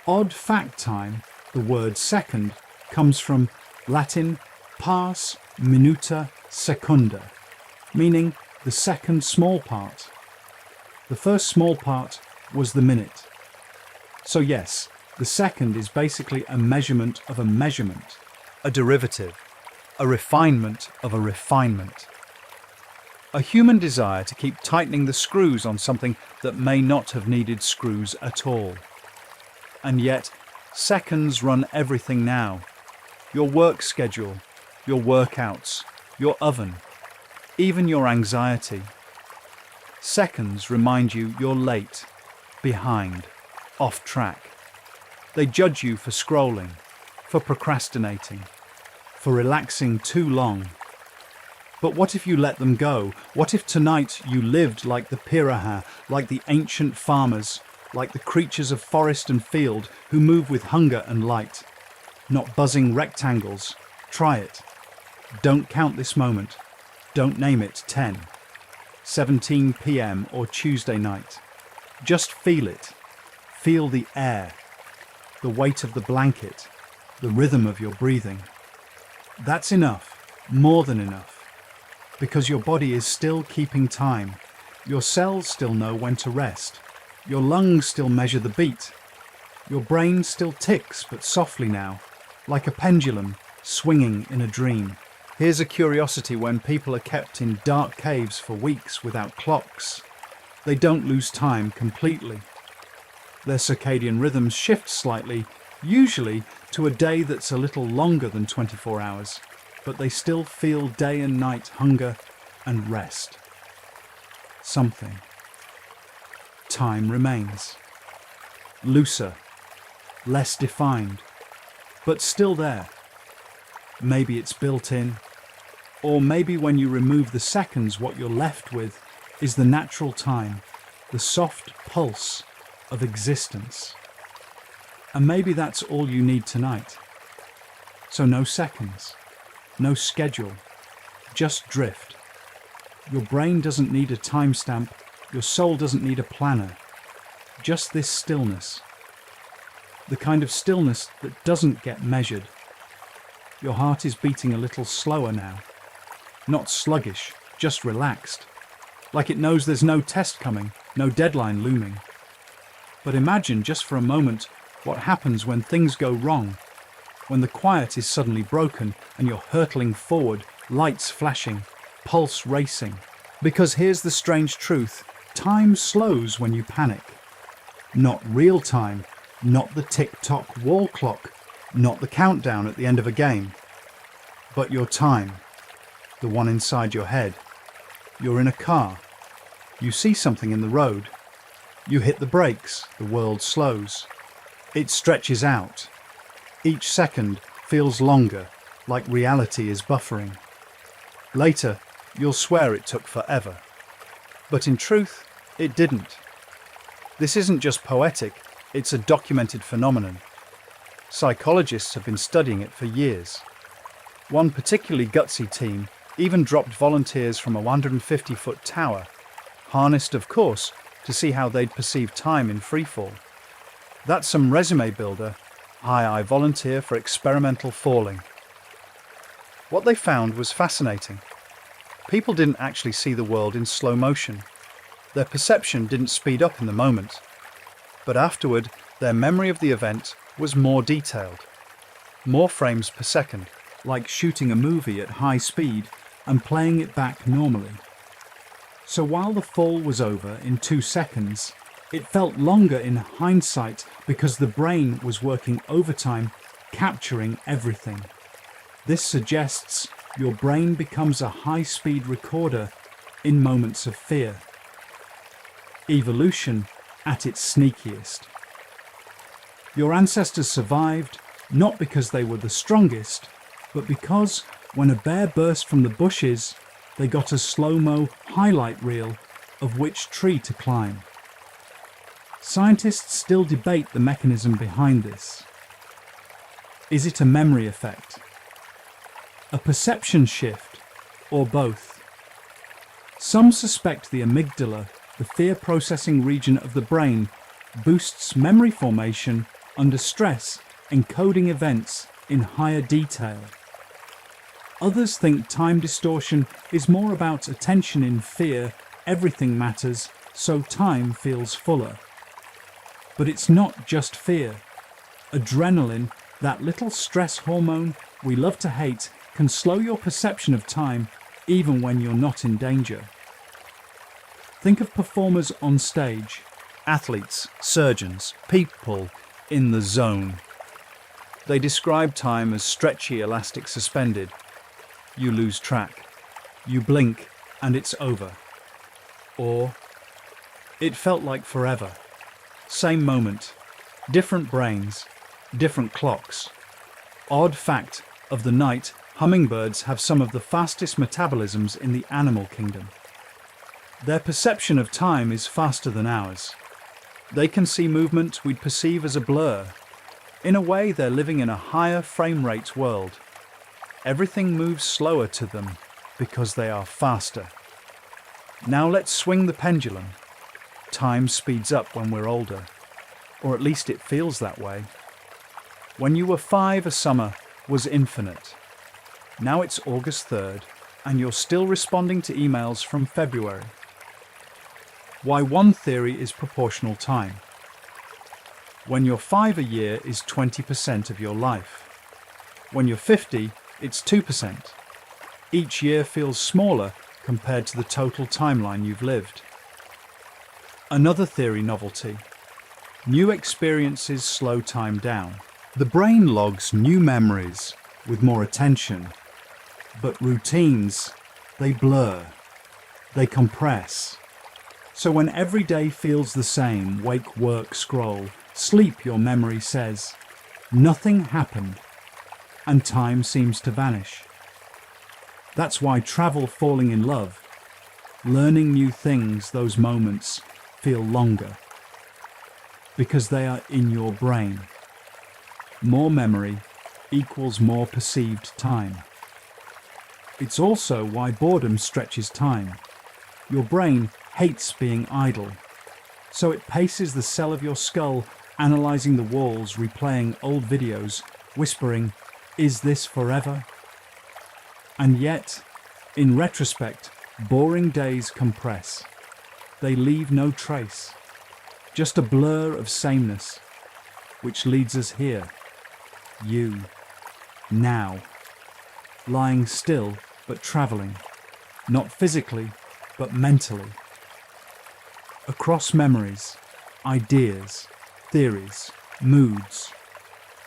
Odd fact time, the word second, comes from Latin pars minuta secunda, meaning the second small part. The first small part was the minute. So yes, the second is basically a measurement of a measurement, a derivative, a refinement of a refinement. A human desire to keep tightening the screws on something that may not have needed screws at all. And yet, seconds run everything now. Your work schedule, your workouts, your oven, even your anxiety. Seconds remind you you're late, behind, off track. They judge you for scrolling, for procrastinating, for relaxing too long. But what if you let them go? What if tonight you lived like the Piraha, like the ancient farmers, like the creatures of forest and field who move with hunger and light? Not buzzing rectangles. Try it. Don't count this moment. Don't name it 10, 17 p.m. or Tuesday night. Just feel it. Feel the air, the weight of the blanket, the rhythm of your breathing. That's enough, more than enough. Because your body is still keeping time. Your cells still know when to rest. Your lungs still measure the beat. Your brain still ticks, but softly now, like a pendulum swinging in a dream. Here's a curiosity: when people are kept in dark caves for weeks without clocks, they don't lose time completely. Their circadian rhythms shift slightly, usually to a day that's a little longer than 24 hours. But they still feel day and night hunger and rest. Something. Time remains. Looser, less defined, but still there. Maybe it's built in, or maybe when you remove the seconds, what you're left with is the natural time, the soft pulse of existence. And maybe that's all you need tonight. So no seconds. No schedule, just drift. Your brain doesn't need a timestamp, your soul doesn't need a planner. Just this stillness. The kind of stillness that doesn't get measured. Your heart is beating a little slower now. Not sluggish, just relaxed. Like it knows there's no test coming, no deadline looming. But imagine just for a moment what happens when things go wrong. When the quiet is suddenly broken and you're hurtling forward, lights flashing, pulse racing. Because here's the strange truth: time slows when you panic. Not real time, not the tick-tock wall clock, not the countdown at the end of a game. But your time, the one inside your head. You're in a car. You see something in the road. You hit the brakes, the world slows. It stretches out. Each second feels longer, like reality is buffering. Later, you'll swear it took forever. But in truth, it didn't. This isn't just poetic, it's a documented phenomenon. Psychologists have been studying it for years. One particularly gutsy team even dropped volunteers from a 150-foot tower, harnessed of course, to see how they'd perceive time in freefall. That's some resume builder. Hi, I volunteer for experimental falling. What they found was fascinating. People didn't actually see the world in slow motion. Their perception didn't speed up in the moment. But afterward, their memory of the event was more detailed. More frames per second, like shooting a movie at high speed and playing it back normally. So while the fall was over in 2 seconds, it felt longer in hindsight because the brain was working overtime, capturing everything. This suggests your brain becomes a high-speed recorder in moments of fear. Evolution at its sneakiest. Your ancestors survived not because they were the strongest, but because when a bear burst from the bushes, they got a slow-mo highlight reel of which tree to climb. Scientists still debate the mechanism behind this. Is it a memory effect? A perception shift? Or both? Some suspect the amygdala, the fear-processing region of the brain, boosts memory formation under stress, encoding events in higher detail. Others think time distortion is more about attention in fear, everything matters, so time feels fuller. But it's not just fear. Adrenaline, that little stress hormone we love to hate, can slow your perception of time even when you're not in danger. Think of performers on stage. Athletes, surgeons, people in the zone. They describe time as stretchy elastic suspended. You lose track. You blink and it's over. Or, it felt like forever. Same moment, different brains, different clocks. Odd fact of the night, hummingbirds have some of the fastest metabolisms in the animal kingdom. Their perception of time is faster than ours. They can see movement we'd perceive as a blur. In a way, they're living in a higher frame rate world. Everything moves slower to them because they are faster. Now let's swing the pendulum. Time speeds up when we're older, or at least it feels that way. When you were 5, a summer was infinite. Now it's August 3rd, and you're still responding to emails from February. Why one theory is proportional time. When you're 5, a year is 20% of your life. When you're 50, it's 2%. Each year feels smaller compared to the total timeline you've lived. Another theory novelty. New experiences slow time down. The brain logs new memories with more attention, but routines, they blur, they compress. So when every day feels the same, wake, work, scroll, sleep, your memory says, nothing happened, and time seems to vanish. That's why travel, falling in love, learning new things, those moments feel longer, because they are in your brain. More memory equals more perceived time. It's also why boredom stretches time. Your brain hates being idle, so it paces the cell of your skull, analyzing the walls, replaying old videos, whispering, "Is this forever?" And yet, in retrospect, boring days compress. They leave no trace, just a blur of sameness, which leads us here. You, now, lying still but traveling, not physically but mentally. Across memories, ideas, theories, moods.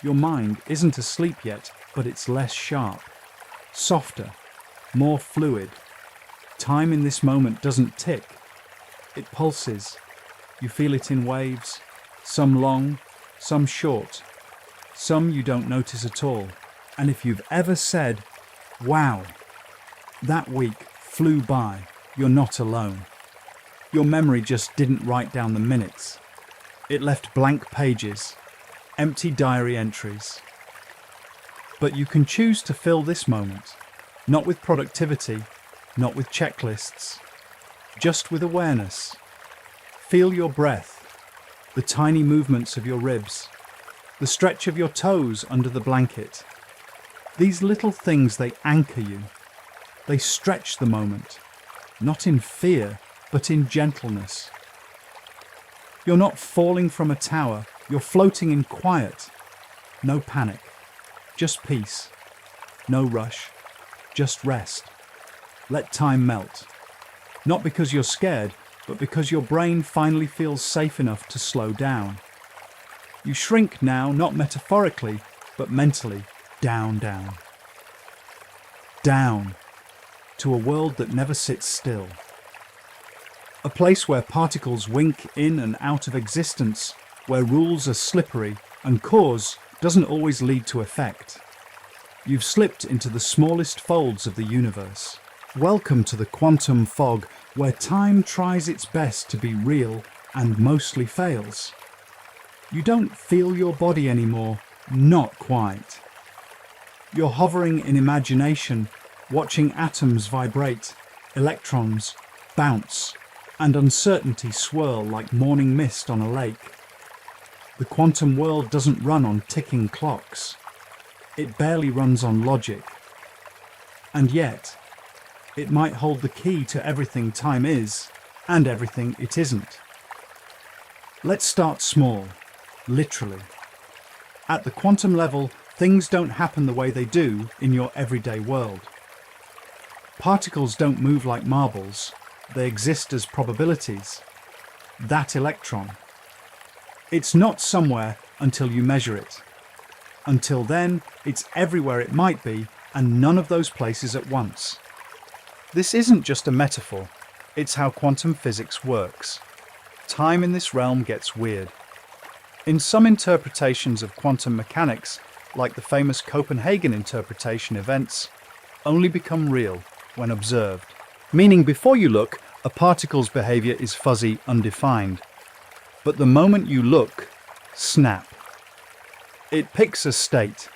Your mind isn't asleep yet, but it's less sharp, softer, more fluid. Time in this moment doesn't tick. It pulses. You feel it in waves, some long, some short, some you don't notice at all. And if you've ever said, "Wow, that week flew by," you're not alone. Your memory just didn't write down the minutes. It left blank pages, empty diary entries. But you can choose to fill this moment, not with productivity, not with checklists, just with awareness. Feel your breath, the tiny movements of your ribs, the stretch of your toes under the blanket. These little things, they anchor you. They stretch the moment, not in fear, but in gentleness. You're not falling from a tower, you're floating in quiet. No panic, just peace. No rush, just rest. Let time melt. Not because you're scared, but because your brain finally feels safe enough to slow down. You shrink now, not metaphorically, but mentally, down. Down, to a world that never sits still. A place where particles wink in and out of existence, where rules are slippery and cause doesn't always lead to effect. You've slipped into the smallest folds of the universe. Welcome to the quantum fog, where time tries its best to be real and mostly fails. You don't feel your body anymore, not quite. You're hovering in imagination, watching atoms vibrate, electrons bounce, and uncertainty swirl like morning mist on a lake. The quantum world doesn't run on ticking clocks. It barely runs on logic. And yet, it might hold the key to everything time is, and everything it isn't. Let's start small, literally. At the quantum level, things don't happen the way they do in your everyday world. Particles don't move like marbles. They exist as probabilities. That electron. It's not somewhere until you measure it. Until then, it's everywhere it might be, and none of those places at once. This isn't just a metaphor, it's how quantum physics works. Time in this realm gets weird. In some interpretations of quantum mechanics, like the famous Copenhagen interpretation, events only become real when observed. Meaning, before you look, a particle's behavior is fuzzy, undefined. But the moment you look, snap. It picks a state,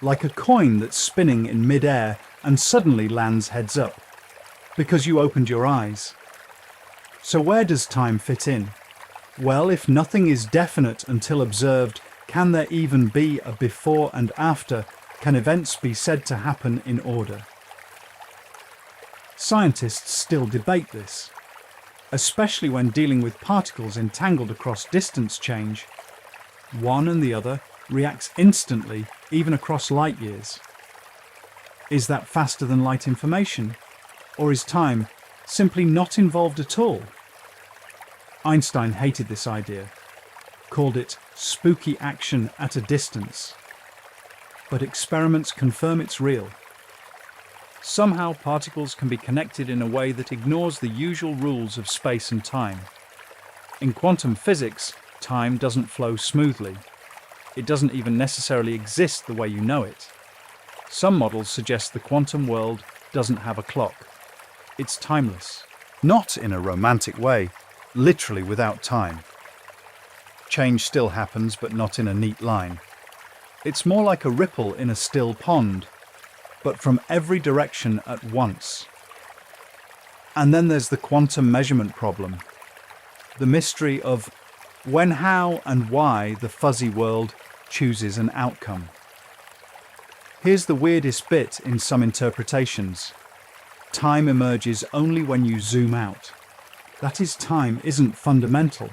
like a coin that's spinning in mid-air and suddenly lands heads up, because you opened your eyes. So where does time fit in? Well, if nothing is definite until observed, can there even be a before and after? Can events be said to happen in order? Scientists still debate this, especially when dealing with particles entangled across distance change. One and the other reacts instantly, even across light years. Is that faster than light information? Or is time simply not involved at all? Einstein hated this idea, called it spooky action at a distance. But experiments confirm it's real. Somehow particles can be connected in a way that ignores the usual rules of space and time. In quantum physics, time doesn't flow smoothly. It doesn't even necessarily exist the way you know it. Some models suggest the quantum world doesn't have a clock. It's timeless. Not in a romantic way, literally without time. Change still happens, but not in a neat line. It's more like a ripple in a still pond, but from every direction at once. And then there's the quantum measurement problem. The mystery of when, how, and why the fuzzy world chooses an outcome. Here's the weirdest bit in some interpretations. Time emerges only when you zoom out. That is, time isn't fundamental.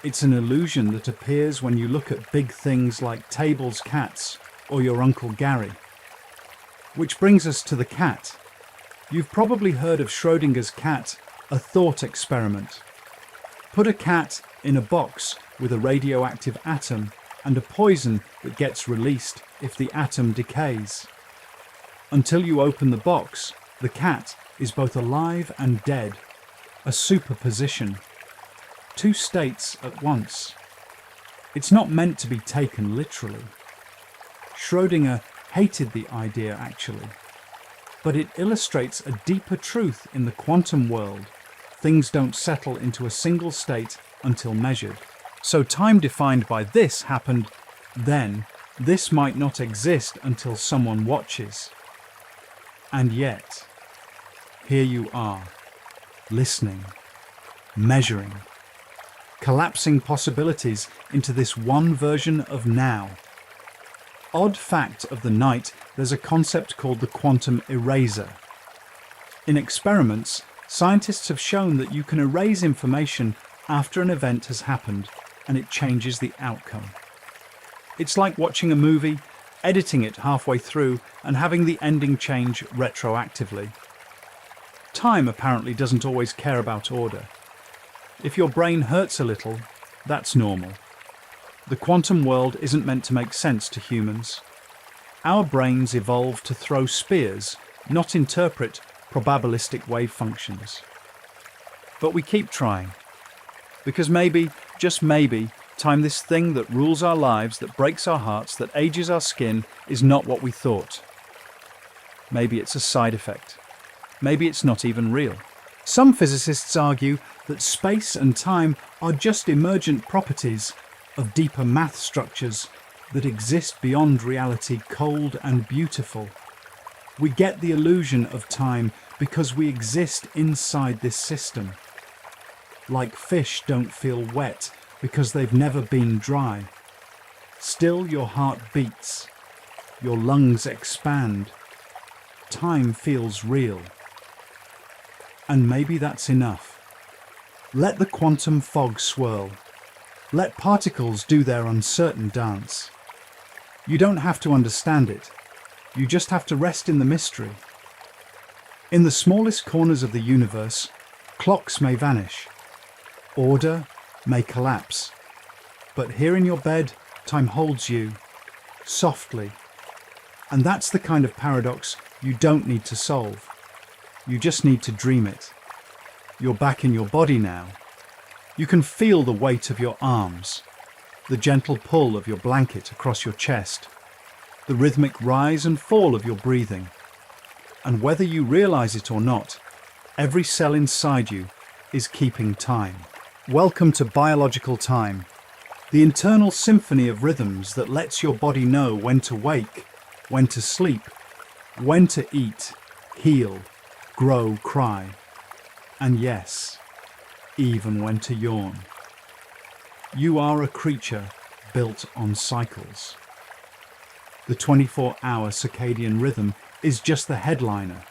It's an illusion that appears when you look at big things like tables, cats, or your Uncle Gary. Which brings us to the cat. You've probably heard of Schrödinger's cat, a thought experiment. Put a cat in a box with a radioactive atom and a poison that gets released if the atom decays. Until you open the box, the cat is both alive and dead, a superposition. Two states at once. It's not meant to be taken literally. Schrödinger hated the idea actually, but it illustrates a deeper truth in the quantum world. Things don't settle into a single state until measured. So time defined by this happened then. This might not exist until someone watches. And yet, here you are, listening, measuring, collapsing possibilities into this one version of now. Odd fact of the night, there's a concept called the quantum eraser. In experiments, scientists have shown that you can erase information after an event has happened, and it changes the outcome. It's like watching a movie, editing it halfway through, and having the ending change retroactively. Time apparently doesn't always care about order. If your brain hurts a little, that's normal. The quantum world isn't meant to make sense to humans. Our brains evolved to throw spears, not interpret probabilistic wave functions. But we keep trying. Because maybe, just maybe, time, this thing that rules our lives, that breaks our hearts, that ages our skin, is not what we thought. Maybe it's a side effect. Maybe it's not even real. Some physicists argue that space and time are just emergent properties of deeper math structures that exist beyond reality, cold and beautiful. We get the illusion of time because we exist inside this system. Like fish don't feel wet because they've never been dry. Still, your heart beats. Your lungs expand. Time feels real. And maybe that's enough. Let the quantum fog swirl. Let particles do their uncertain dance. You don't have to understand it. You just have to rest in the mystery. In the smallest corners of the universe, clocks may vanish. Order may collapse. But here in your bed, time holds you, softly. And that's the kind of paradox you don't need to solve. You just need to dream it. You're back in your body now. You can feel the weight of your arms, the gentle pull of your blanket across your chest. the rhythmic rise and fall of your breathing. And whether you realize it or not, every cell inside you is keeping time. Welcome to biological time, the internal symphony of rhythms that lets your body know when to wake, when to sleep, when to eat, heal, grow, cry, and yes, even when to yawn. You are a creature built on cycles. The 24-hour circadian rhythm is just the headliner,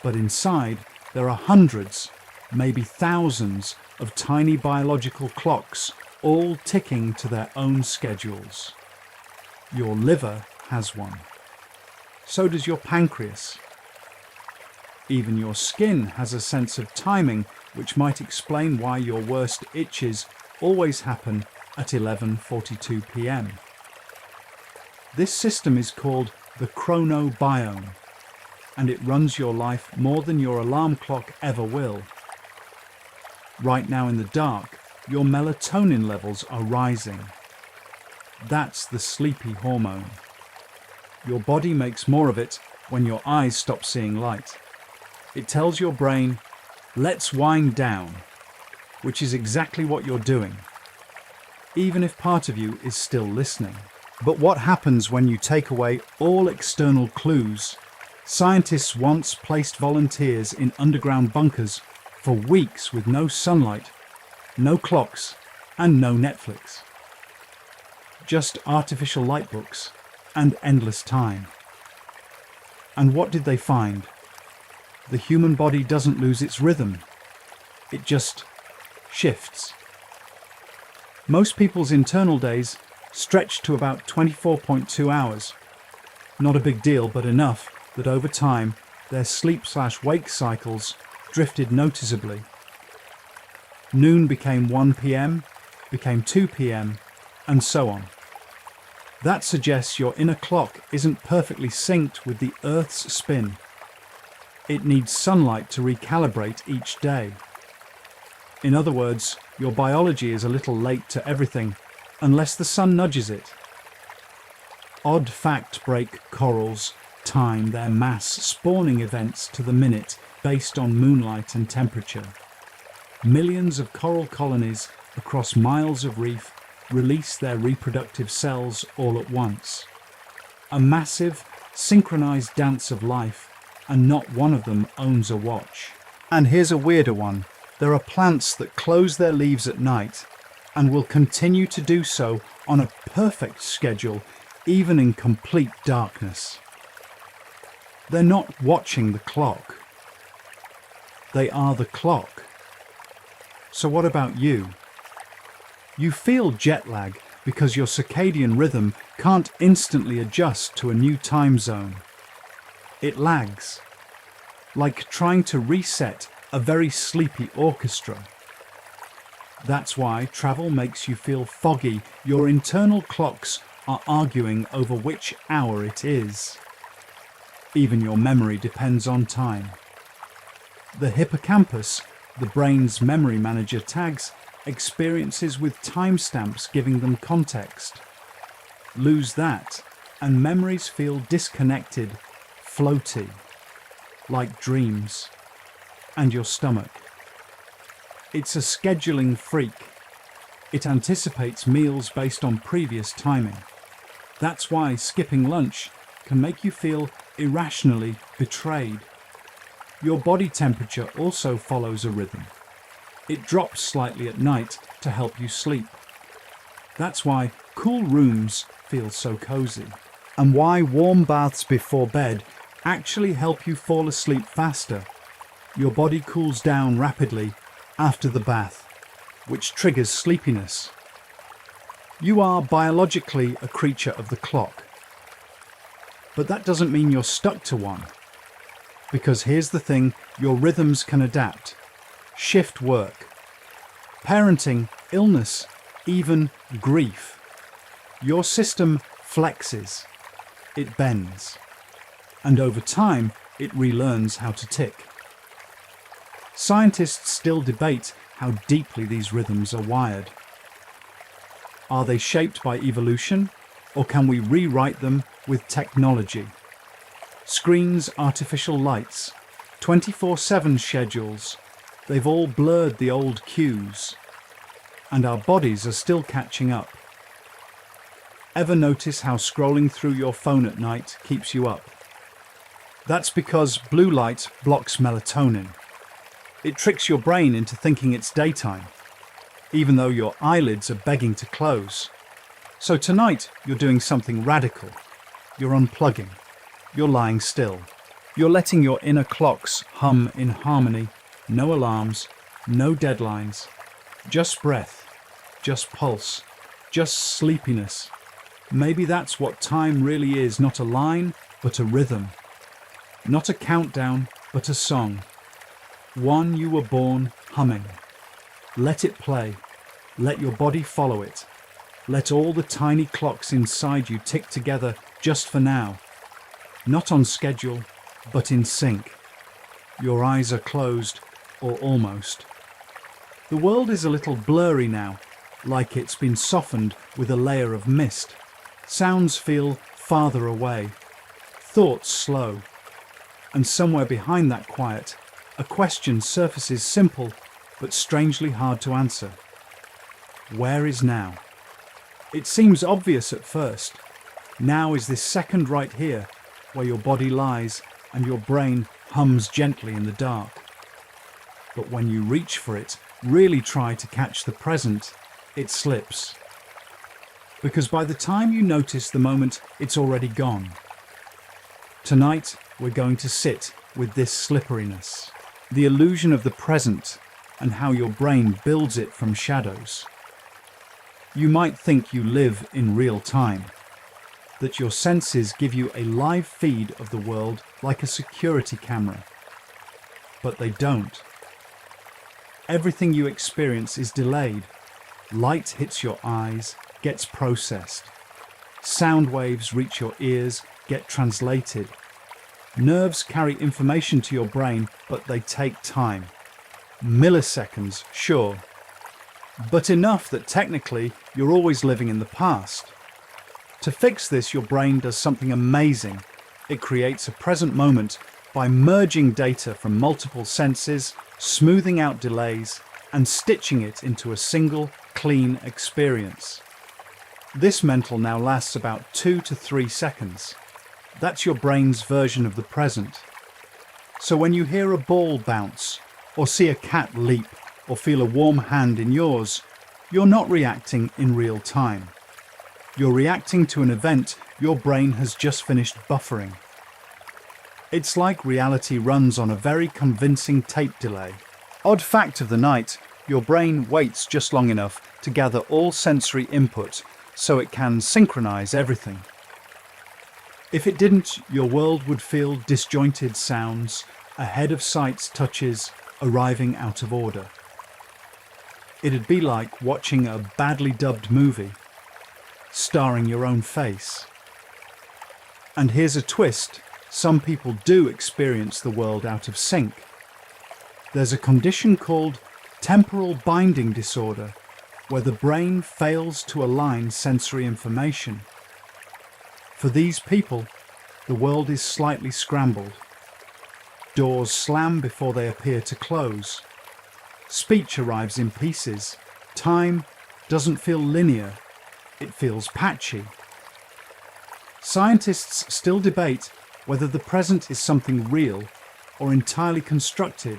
but inside there are hundreds, maybe thousands of tiny biological clocks all ticking to their own schedules. Your liver has one. So does your pancreas. Even your skin has a sense of timing, which might explain why your worst itches always happen at 11:42 p.m. This system is called the chronobiome, and it runs your life more than your alarm clock ever will. Right now in the dark, your melatonin levels are rising. That's the sleepy hormone. Your body makes more of it when your eyes stop seeing light. It tells your brain, let's wind down, which is exactly what you're doing, even if part of you is still listening. But what happens when you take away all external clues? Scientists once placed volunteers in underground bunkers for weeks with no sunlight, no clocks, and no Netflix. Just artificial light books and endless time. And what did they find? The human body doesn't lose its rhythm. It just shifts. Most people's internal days stretch to about 24.2 hours. Not a big deal, but enough that over time their sleep/wake cycles drifted noticeably. Noon became 1 p.m., became 2 p.m., and so on. That suggests your inner clock isn't perfectly synced with the Earth's spin. It needs sunlight to recalibrate each day. In other words, your biology is a little late to everything, unless the sun nudges it. Odd fact break corals time their mass spawning events to the minute based on moonlight and temperature. Millions of coral colonies across miles of reef release their reproductive cells all at once. A massive, synchronized dance of life, and not one of them owns a watch. And here's a weirder one. There are plants that close their leaves at night and will continue to do so on a perfect schedule, even in complete darkness. They're not watching the clock. They are the clock. So what about you? You feel jet lag because your circadian rhythm can't instantly adjust to a new time zone. It lags, like trying to reset a very sleepy orchestra. That's why travel makes you feel foggy. Your internal clocks are arguing over which hour it is. Even your memory depends on time. The hippocampus, the brain's memory manager, tags experiences with timestamps giving them context. Lose that, and memories feel disconnected, floaty, like dreams. And your stomach. It's a scheduling freak. It anticipates meals based on previous timing. That's why skipping lunch can make you feel irrationally betrayed. Your body temperature also follows a rhythm. It drops slightly at night to help you sleep. That's why cool rooms feel so cozy, and why warm baths before bed actually help you fall asleep faster. Your body cools down rapidly after the bath, which triggers sleepiness. You are biologically a creature of the clock. But that doesn't mean you're stuck to one. Because here's the thing, your rhythms can adapt. Shift work, parenting, illness, even grief. Your system flexes, it bends, and over time it relearns how to tick. Scientists still debate how deeply these rhythms are wired. Are they shaped by evolution, or can we rewrite them with technology. Screens, artificial lights, 24/7 schedules, they've all blurred the old cues. And our bodies are still catching up. Ever notice how scrolling through your phone at night keeps you up? That's because blue light blocks melatonin. It tricks your brain into thinking it's daytime, even though your eyelids are begging to close. So tonight, you're doing something radical. You're unplugging. You're lying still. You're letting your inner clocks hum in harmony. No alarms, no deadlines. Just breath, just pulse, just sleepiness. Maybe that's what time really is, not a line, but a rhythm. Not a countdown, but a song. One you were born humming. Let it play. Let your body follow it. Let all the tiny clocks inside you tick together just for now. Not on schedule, but in sync. Your eyes are closed, or almost. The world is a little blurry now, like it's been softened with a layer of mist. Sounds feel farther away, thoughts slow. And somewhere behind that quiet, a question surfaces simple, but strangely hard to answer. Where is now? It seems obvious at first. Now is this second right here, where your body lies and your brain hums gently in the dark. But when you reach for it, really try to catch the present, it slips. Because by the time you notice the moment, it's already gone. Tonight, we're going to sit with this slipperiness, the illusion of the present and how your brain builds it from shadows. You might think you live in real time, that your senses give you a live feed of the world like a security camera. But they don't. Everything you experience is delayed. Light hits your eyes, gets processed. Sound waves reach your ears, get translated. Nerves carry information to your brain, but they take time. Milliseconds, sure, but enough that technically you're always living in the past. To fix this, your brain does something amazing. It creates a present moment by merging data from multiple senses, smoothing out delays, and stitching it into a single, clean experience. This mental now lasts about 2 to 3 seconds. That's your brain's version of the present. So when you hear a ball bounce, or see a cat leap, or feel a warm hand in yours, you're not reacting in real time. You're reacting to an event your brain has just finished buffering. It's like reality runs on a very convincing tape delay. Odd fact of the night, your brain waits just long enough to gather all sensory input so it can synchronize everything. If it didn't, your world would feel disjointed sounds, ahead of sights touches, arriving out of order. It'd be like watching a badly dubbed movie, starring your own face. And here's a twist, some people do experience the world out of sync. There's a condition called temporal binding disorder, where the brain fails to align sensory information. For these people, the world is slightly scrambled. Doors slam before they appear to close. Speech arrives in pieces. Time doesn't feel linear, it feels patchy. Scientists still debate whether the present is something real or entirely constructed.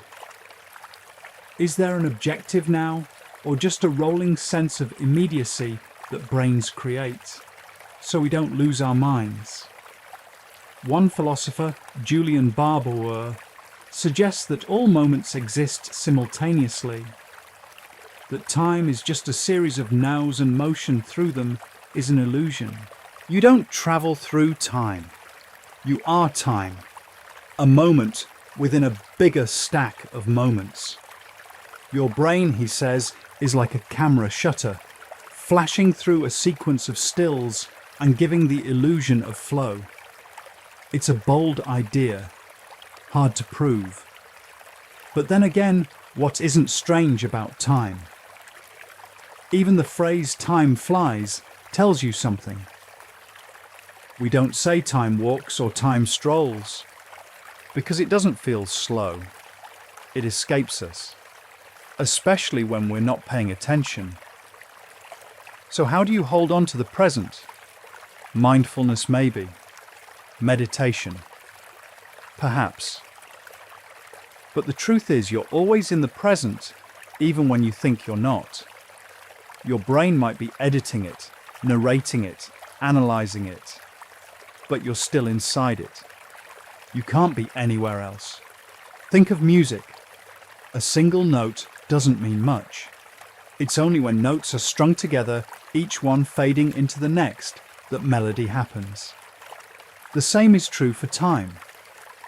Is there an objective now, or just a rolling sense of immediacy that brains create, so we don't lose our minds? One philosopher, Julian Barbour, suggests that all moments exist simultaneously, that time is just a series of nows and motion through them is an illusion. You don't travel through time. You are time, a moment within a bigger stack of moments. Your brain, he says, is like a camera shutter, flashing through a sequence of stills and giving the illusion of flow. It's a bold idea, hard to prove. But then again, what isn't strange about time? Even the phrase "time flies" tells you something. We don't say time walks or time strolls because it doesn't feel slow. It escapes us, especially when we're not paying attention. So how do you hold on to the present? Mindfulness, maybe. Meditation. Perhaps. But the truth is, you're always in the present, even when you think you're not. Your brain might be editing it, narrating it, analyzing it, but you're still inside it. You can't be anywhere else. Think of music. A single note doesn't mean much. It's only when notes are strung together, each one fading into the next, that melody happens. The same is true for time.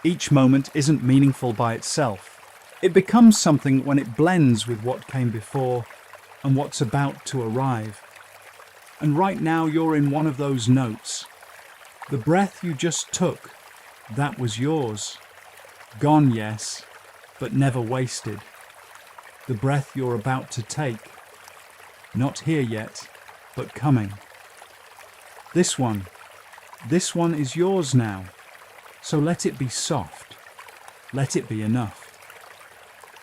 Each moment isn't meaningful by itself. It becomes something when it blends with what came before and what's about to arrive. And right now you're in one of those notes. The breath you just took, that was yours. Gone, yes, but never wasted. The breath you're about to take, not here yet, but coming. This one is yours now. So let it be soft. Let it be enough.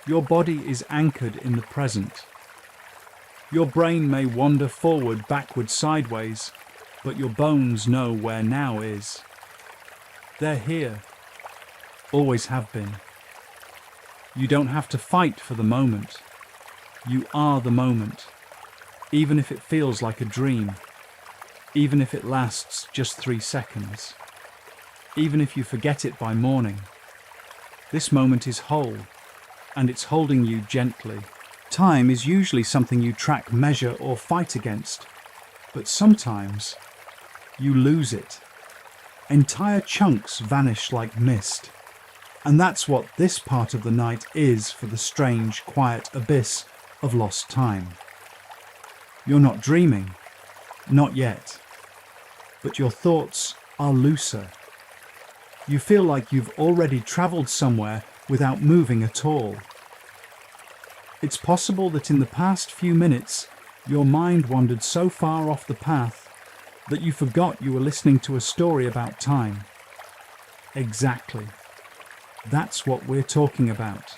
Your body is anchored in the present. Your brain may wander forward, backward, sideways, but your bones know where now is. They're here. Always have been. You don't have to fight for the moment. You are the moment. Even if it feels like a dream. Even if it lasts just 3 seconds. Even if you forget it by morning. This moment is whole, and it's holding you gently. Time is usually something you track, measure, or fight against, but sometimes you lose it. Entire chunks vanish like mist, and that's what this part of the night is for the strange, quiet abyss of lost time. You're not dreaming, not yet, but your thoughts are looser. You feel like you've already traveled somewhere without moving at all. It's possible that in the past few minutes, your mind wandered so far off the path that you forgot you were listening to a story about time. Exactly. That's what we're talking about.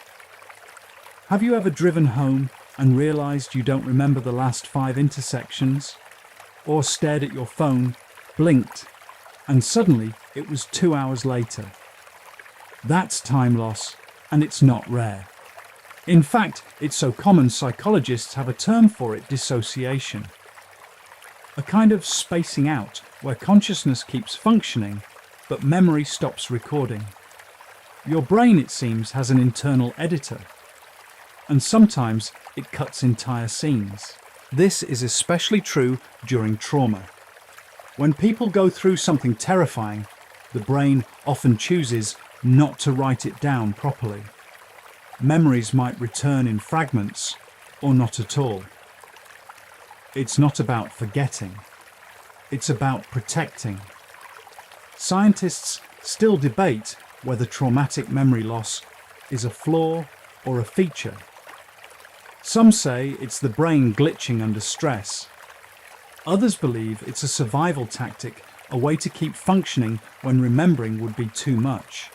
Have you ever driven home and realized you don't remember the last 5 intersections? Or stared at your phone, blinked, and suddenly it was 2 hours later? That's time loss, and it's not rare. In fact, it's so common psychologists have a term for it: dissociation. A kind of spacing out where consciousness keeps functioning, but memory stops recording. Your brain, it seems, has an internal editor, and sometimes it cuts entire scenes. This is especially true during trauma. When people go through something terrifying, the brain often chooses not to write it down properly. Memories might return in fragments, or not at all. It's not about forgetting. It's about protecting. Scientists still debate whether traumatic memory loss is a flaw or a feature. Some say it's the brain glitching under stress. Others believe it's a survival tactic, a way to keep functioning when remembering would be too much.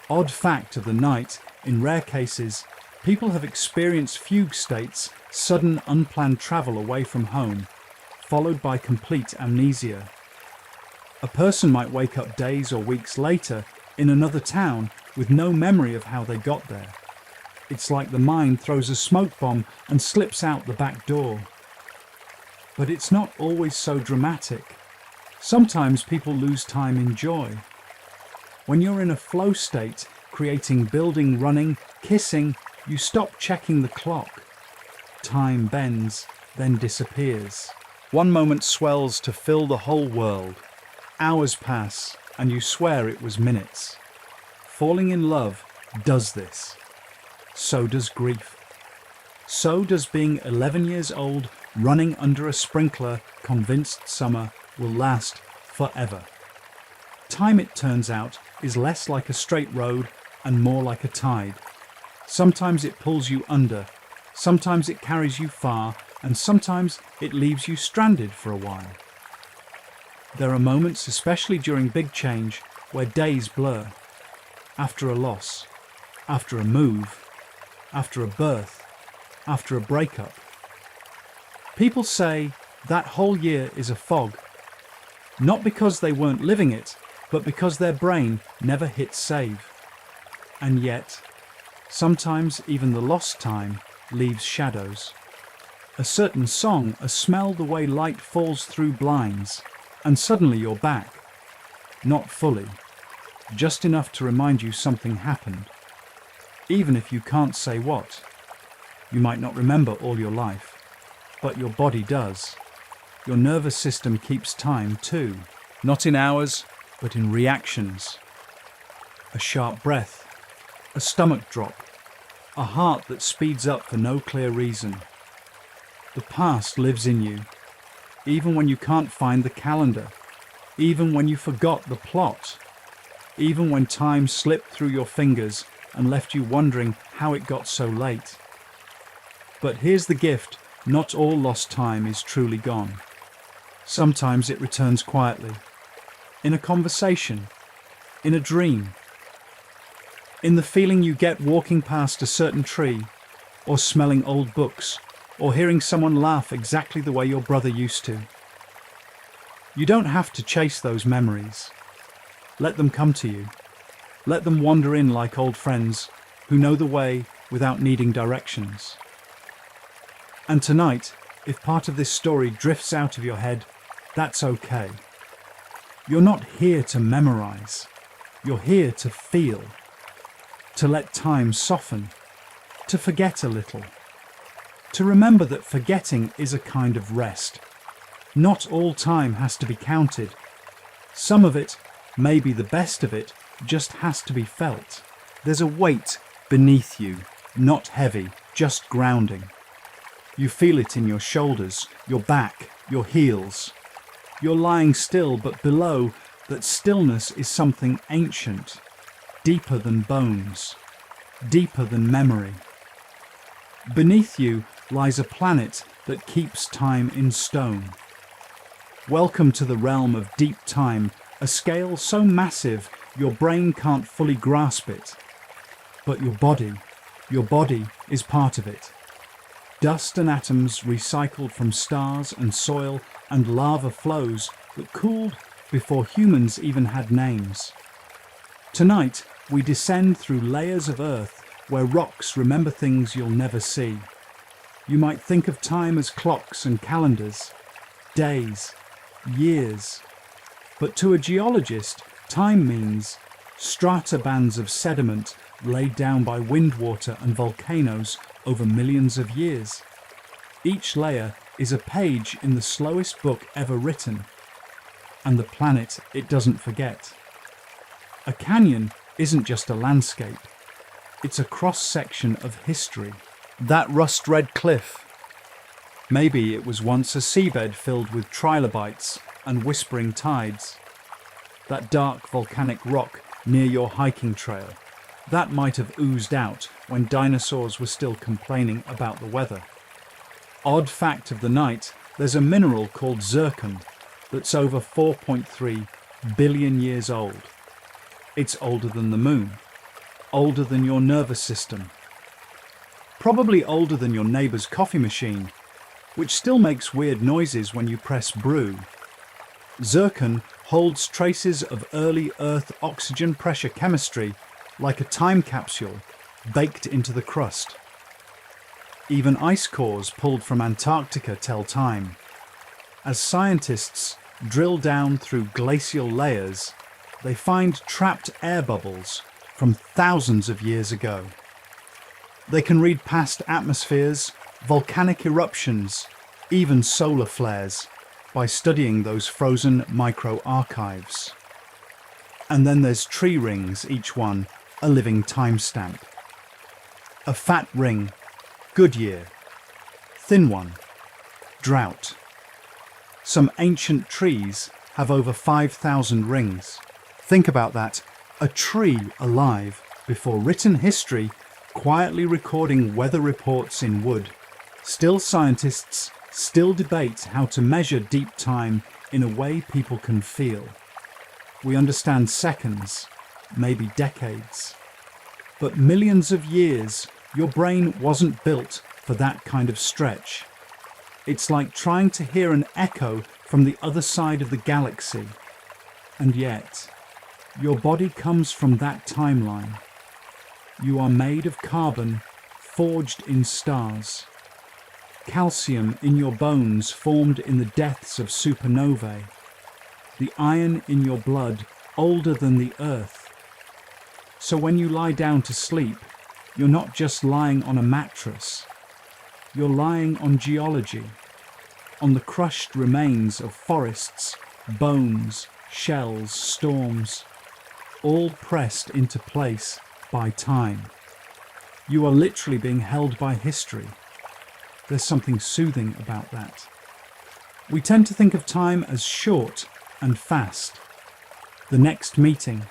Odd fact of the night, in rare cases, people have experienced fugue states, sudden unplanned travel away from home, followed by complete amnesia. A person might wake up days or weeks later in another town with no memory of how they got there. It's like the mind throws a smoke bomb and slips out the back door. But it's not always so dramatic. Sometimes people lose time in joy. When you're in a flow state, creating, building, running, kissing, you stop checking the clock. Time bends, then disappears. One moment swells to fill the whole world. Hours pass, and you swear it was minutes. Falling in love does this. So does grief. So does being 11 years old, running under a sprinkler, convinced summer will last forever. Time, it turns out, is less like a straight road and more like a tide. Sometimes it pulls you under, sometimes it carries you far, and sometimes it leaves you stranded for a while. There are moments, especially during big change, where days blur. After a loss, after a move, after a birth, after a breakup. People say that whole year is a fog, not because they weren't living it, but because their brain never hit save. And yet, sometimes even the lost time leaves shadows. A certain song, a smell, the way light falls through blinds, and suddenly you're back. Not fully, just enough to remind you something happened. Even if you can't say what. You might not remember all your life, but your body does. Your nervous system keeps time too, not in hours, but in reactions. A sharp breath, a stomach drop, a heart that speeds up for no clear reason. The past lives in you, even when you can't find the calendar, even when you forgot the plot, even when time slipped through your fingers and left you wondering how it got so late. But here's the gift, not all lost time is truly gone. Sometimes it returns quietly, in a conversation, in a dream, in the feeling you get walking past a certain tree, or smelling old books, or hearing someone laugh exactly the way your brother used to. You don't have to chase those memories. Let them come to you. Let them wander in like old friends who know the way without needing directions. And tonight, if part of this story drifts out of your head, that's okay. You're not here to memorize. You're here to feel, to let time soften, to forget a little, to remember that forgetting is a kind of rest. Not all time has to be counted. Some of it, maybe the best of it, just has to be felt. There's a weight beneath you, not heavy, just grounding. You feel it in your shoulders, your back, your heels. You're lying still, but below, that stillness is something ancient, deeper than bones, deeper than memory. Beneath you lies a planet that keeps time in stone. Welcome to the realm of deep time, a scale so massive your brain can't fully grasp it. But your body is part of it. Dust and atoms recycled from stars and soil and lava flows that cooled before humans even had names. Tonight, we descend through layers of earth where rocks remember things you'll never see. You might think of time as clocks and calendars, days, years. But to a geologist, time means strata bands of sediment laid down by wind water and volcanoes over millions of years. Each layer is a page in the slowest book ever written, and the planet it doesn't forget. A canyon isn't just a landscape, it's a cross-section of history. That rust-red cliff, maybe it was once a seabed filled with trilobites and whispering tides. That dark volcanic rock near your hiking trail, that might have oozed out when dinosaurs were still complaining about the weather. Odd fact of the night, there's a mineral called zircon that's over 4.3 billion years old. It's older than the moon, older than your nervous system, probably older than your neighbor's coffee machine, which still makes weird noises when you press brew. Zircon holds traces of early Earth oxygen pressure chemistry like a time capsule baked into the crust. Even ice cores pulled from Antarctica tell time. As scientists drill down through glacial layers, they find trapped air bubbles from thousands of years ago. They can read past atmospheres, volcanic eruptions, even solar flares by studying those frozen microarchives. And then there's tree rings, each one a living timestamp. A fat ring, good year. Thin one, drought. Some ancient trees have over 5,000 rings. Think about that, a tree alive before written history, quietly recording weather reports in wood. Still scientists still debate how to measure deep time in a way people can feel. We understand seconds, maybe decades. But millions of years, your brain wasn't built for that kind of stretch. It's like trying to hear an echo from the other side of the galaxy. And yet, your body comes from that timeline. You are made of carbon, forged in stars. Calcium in your bones formed in the depths of supernovae. The iron in your blood older than the earth. So when you lie down to sleep, you're not just lying on a mattress. You're lying on geology, on the crushed remains of forests, bones, shells, storms, all pressed into place by time. You are literally being held by history. There's something soothing about that. We tend to think of time as short and fast. The next meeting,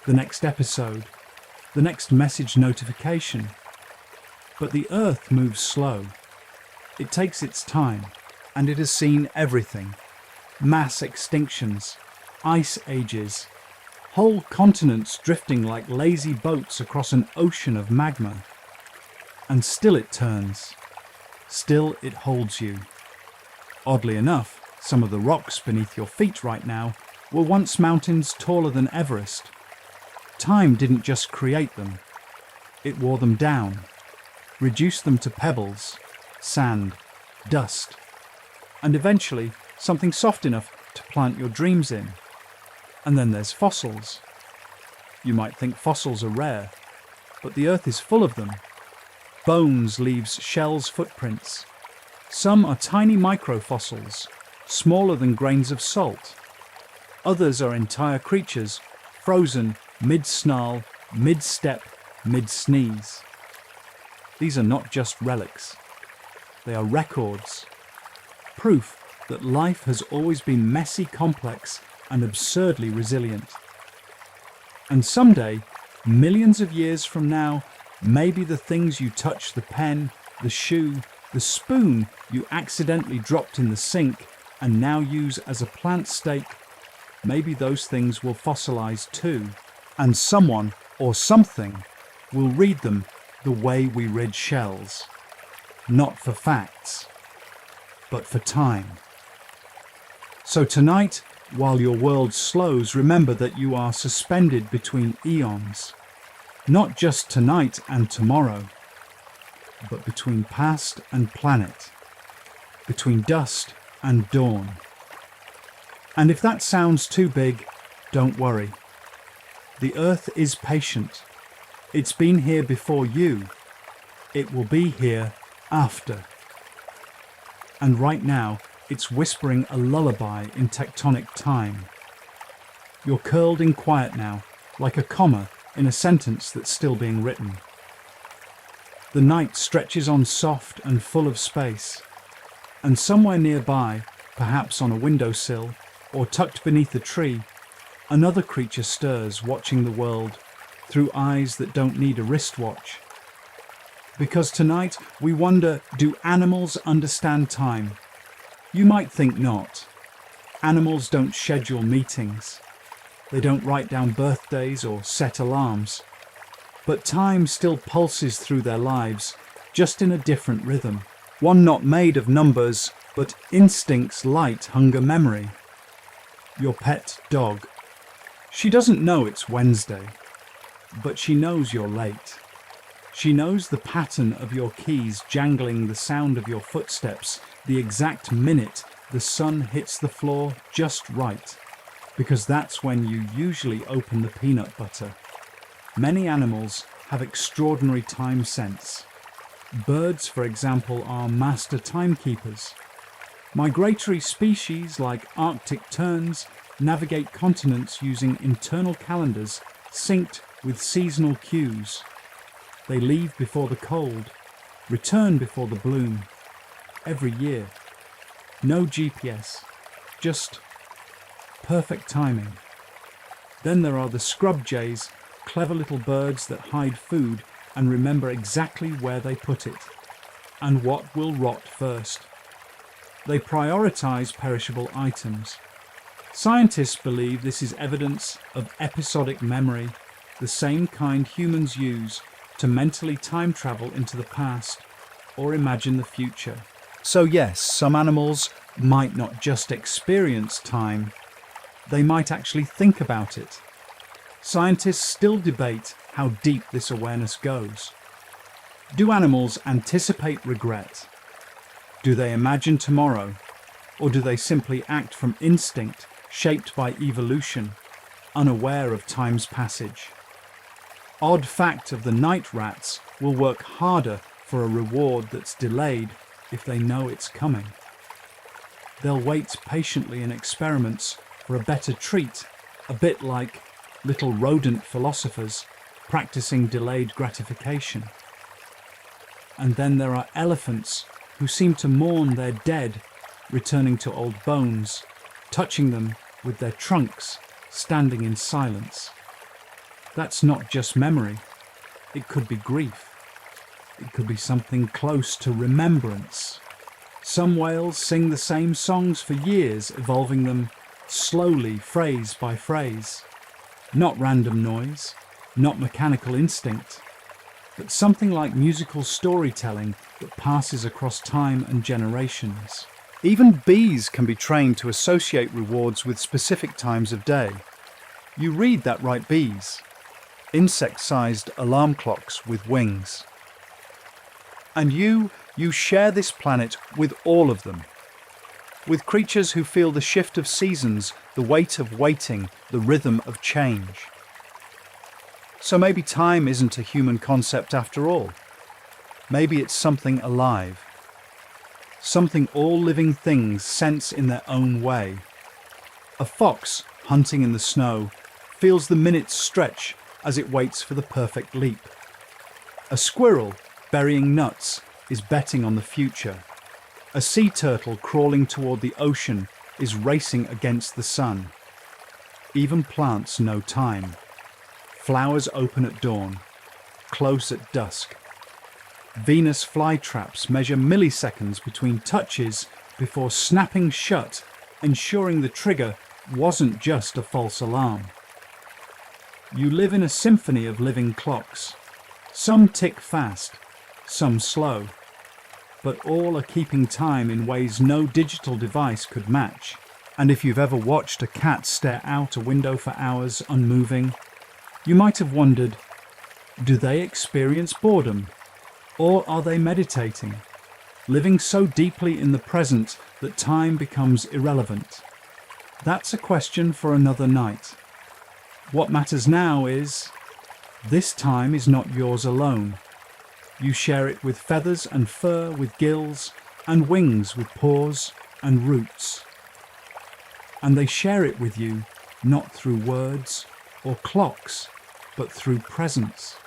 the next episode, the next message notification. But the Earth moves slow. It takes its time, and it has seen everything. Mass extinctions, ice ages, whole continents drifting like lazy boats across an ocean of magma. And still it turns. Still it holds you. Oddly enough, some of the rocks beneath your feet right now were once mountains taller than Everest. Time didn't just create them. It wore them down, reduced them to pebbles, sand, dust, and eventually something soft enough to plant your dreams in. And then there's fossils. You might think fossils are rare, but the Earth is full of them. Bones leaves shells' footprints. Some are tiny microfossils, smaller than grains of salt. Others are entire creatures, frozen mid-snarl, mid-step, mid-sneeze. These are not just relics. They are records. Proof that life has always been messy, complex, and absurdly resilient. And someday, millions of years from now, maybe the things you touch, the pen, the shoe, the spoon you accidentally dropped in the sink and now use as a plant stake, maybe those things will fossilize too, and someone or something will read them the way we read shells. Not for facts, but for time. So tonight, while your world slows, remember that you are suspended between eons. Not just tonight and tomorrow, but between past and planet, between dusk and dawn. And if that sounds too big, don't worry. The Earth is patient. It's been here before you. It will be here after. And right now, it's whispering a lullaby in tectonic time. You're curled in quiet now, like a comma in a sentence that's still being written. The night stretches on soft and full of space, and somewhere nearby, perhaps on a windowsill or tucked beneath a tree, another creature stirs, watching the world through eyes that don't need a wristwatch. Because tonight we wonder, do animals understand time? You might think not. Animals don't schedule meetings. They don't write down birthdays or set alarms. But time still pulses through their lives, just in a different rhythm. One not made of numbers, but instincts, light, hunger, memory. Your pet dog. She doesn't know it's Wednesday, but she knows you're late. She knows the pattern of your keys jangling, the sound of your footsteps, the exact minute the sun hits the floor just right, because that's when you usually open the peanut butter. Many animals have extraordinary time sense. Birds, for example, are master timekeepers. Migratory species like Arctic terns navigate continents using internal calendars synced with seasonal cues. They leave before the cold, return before the bloom, every year. No GPS, just perfect timing. Then there are the scrub jays, clever little birds that hide food and remember exactly where they put it and what will rot first. They prioritize perishable items, Scientists believe this is evidence of episodic memory, the same kind humans use to mentally time travel into the past or imagine the future. So yes, some animals might not just experience time, they might actually think about it. Scientists still debate how deep this awareness goes. Do animals anticipate regret? Do they imagine tomorrow? Or do they simply act from instinct, shaped by evolution, unaware of time's passage? Odd fact of the night rats will work harder for a reward that's delayed if they know it's coming. They'll wait patiently in experiments for a better treat, a bit like little rodent philosophers practicing delayed gratification. And then there are elephants who seem to mourn their dead, returning to old bones, touching them with their trunks, standing in silence. That's not just memory. It could be grief. It could be something close to remembrance. Some whales sing the same songs for years, evolving them slowly, phrase by phrase. Not random noise, not mechanical instinct, but something like musical storytelling that passes across time and generations. Even bees can be trained to associate rewards with specific times of day. You read that right, bees. Insect-sized alarm clocks with wings. And you share this planet with all of them. With creatures who feel the shift of seasons, the weight of waiting, the rhythm of change. So maybe time isn't a human concept after all. Maybe it's something alive. Something all living things sense in their own way. A fox hunting in the snow feels the minutes stretch as it waits for the perfect leap. A squirrel burying nuts is betting on the future. A sea turtle crawling toward the ocean is racing against the sun. Even plants know time. Flowers open at dawn, close at dusk. Venus flytraps measure milliseconds between touches before snapping shut, ensuring the trigger wasn't just a false alarm. You live in a symphony of living clocks. Some tick fast, some slow, but all are keeping time in ways no digital device could match. And if you've ever watched a cat stare out a window for hours unmoving, you might have wondered, do they experience boredom? Or are they meditating, living so deeply in the present that time becomes irrelevant? That's a question for another night. What matters now is, this time is not yours alone. You share it with feathers and fur, with gills, and wings, with paws and roots. And they share it with you, not through words or clocks, but through presence.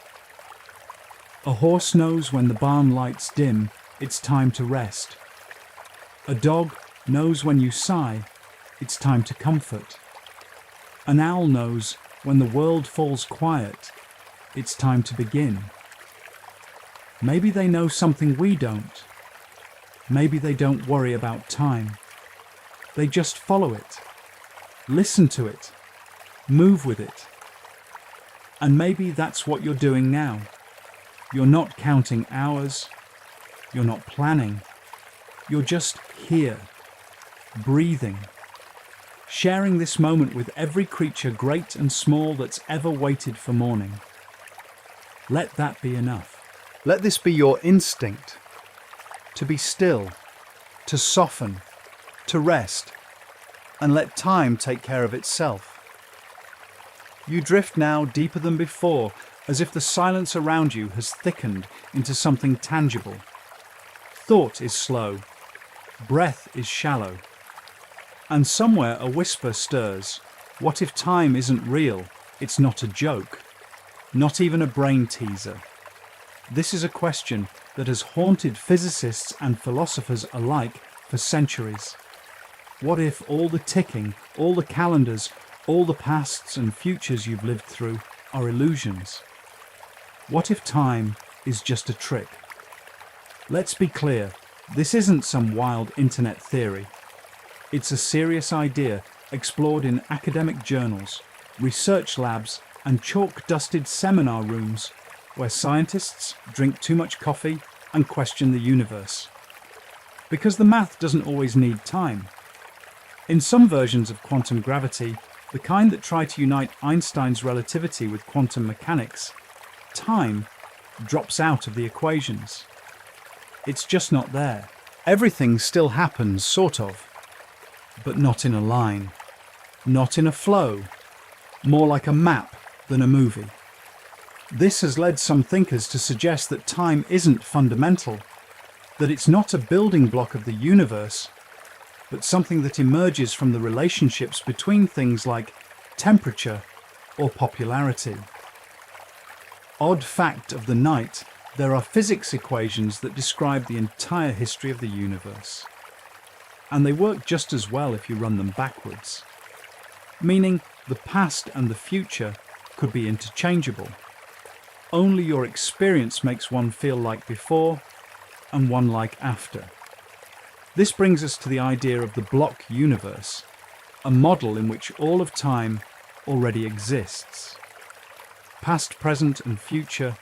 A horse knows when the barn lights dim, it's time to rest. A dog knows when you sigh, it's time to comfort. An owl knows when the world falls quiet, it's time to begin. Maybe they know something we don't. Maybe they don't worry about time. They just follow it, listen to it, move with it. And maybe that's what you're doing now. You're not counting hours, you're not planning, you're just here, breathing, sharing this moment with every creature great and small that's ever waited for morning. Let that be enough. Let this be your instinct, to be still, to soften, to rest, and let time take care of itself. You drift now deeper than before, as if the silence around you has thickened into something tangible. Thought is slow, breath is shallow, and somewhere a whisper stirs. What if time isn't real? It's not a joke, not even a brain teaser. This is a question that has haunted physicists and philosophers alike for centuries. What if all the ticking, all the calendars, all the pasts and futures you've lived through are illusions? What if time is just a trick? Let's be clear, this isn't some wild internet theory. It's a serious idea explored in academic journals, research labs, and chalk-dusted seminar rooms where scientists drink too much coffee and question the universe. Because the math doesn't always need time. In some versions of quantum gravity, the kind that try to unite Einstein's relativity with quantum mechanics, time drops out of the equations. It's just not there. Everything still happens, sort of, but not in a line, not in a flow, more like a map than a movie. This has led some thinkers to suggest that time isn't fundamental, that it's not a building block of the universe, but something that emerges from the relationships between things like temperature or popularity. Odd fact of the night, there are physics equations that describe the entire history of the universe. And they work just as well if you run them backwards. Meaning the past and the future could be interchangeable. Only your experience makes one feel like before and one like after. This brings us to the idea of the block universe, a model in which all of time already exists. Past, present, and future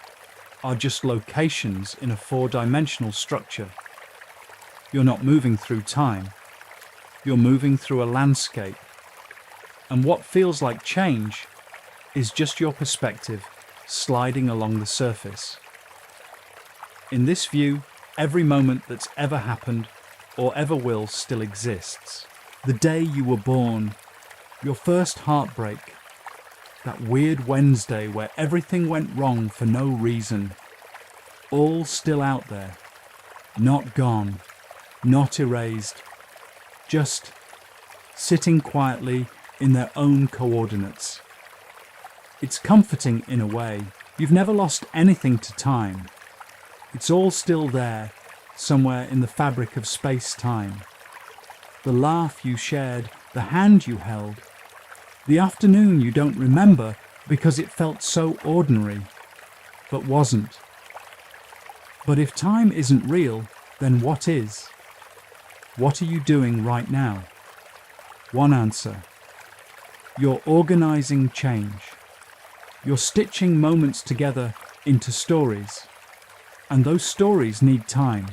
are just locations in a four-dimensional structure. You're not moving through time. You're moving through a landscape. And what feels like change is just your perspective sliding along the surface. In this view, every moment that's ever happened or ever will still exists. The day you were born, your first heartbreak, that weird Wednesday where everything went wrong for no reason, all still out there, not gone, not erased, just sitting quietly in their own coordinates. It's comforting in a way. You've never lost anything to time. It's all still there, somewhere in the fabric of space-time. The laugh you shared, the hand you held, the afternoon you don't remember because it felt so ordinary, but wasn't. But if time isn't real, then what is? What are you doing right now? One answer. You're organizing change. You're stitching moments together into stories. And those stories need time.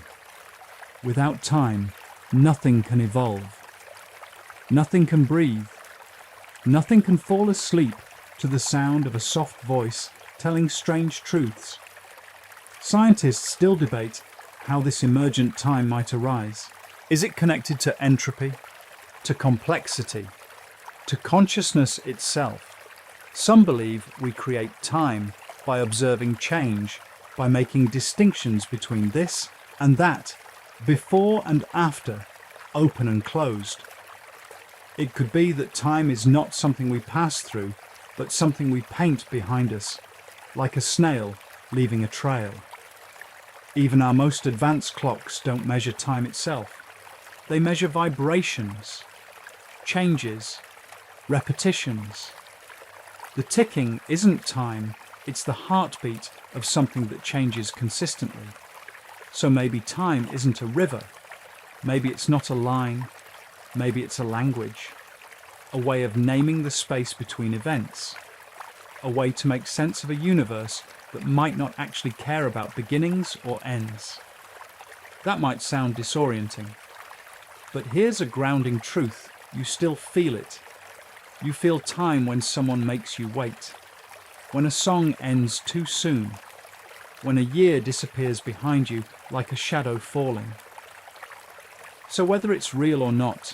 Without time, nothing can evolve. Nothing can breathe. Nothing can fall asleep to the sound of a soft voice telling strange truths. Scientists still debate how this emergent time might arise. Is it connected to entropy, to complexity, to consciousness itself? Some believe we create time by observing change, by making distinctions between this and that, before and after, open and closed. It could be that time is not something we pass through, but something we paint behind us, like a snail leaving a trail. Even our most advanced clocks don't measure time itself. They measure vibrations, changes, repetitions. The ticking isn't time, it's the heartbeat of something that changes consistently. So maybe time isn't a river, maybe it's not a line, maybe it's a language, a way of naming the space between events, a way to make sense of a universe that might not actually care about beginnings or ends. That might sound disorienting, but here's a grounding truth. You still feel it. You feel time when someone makes you wait, when a song ends too soon, when a year disappears behind you like a shadow falling. So whether it's real or not,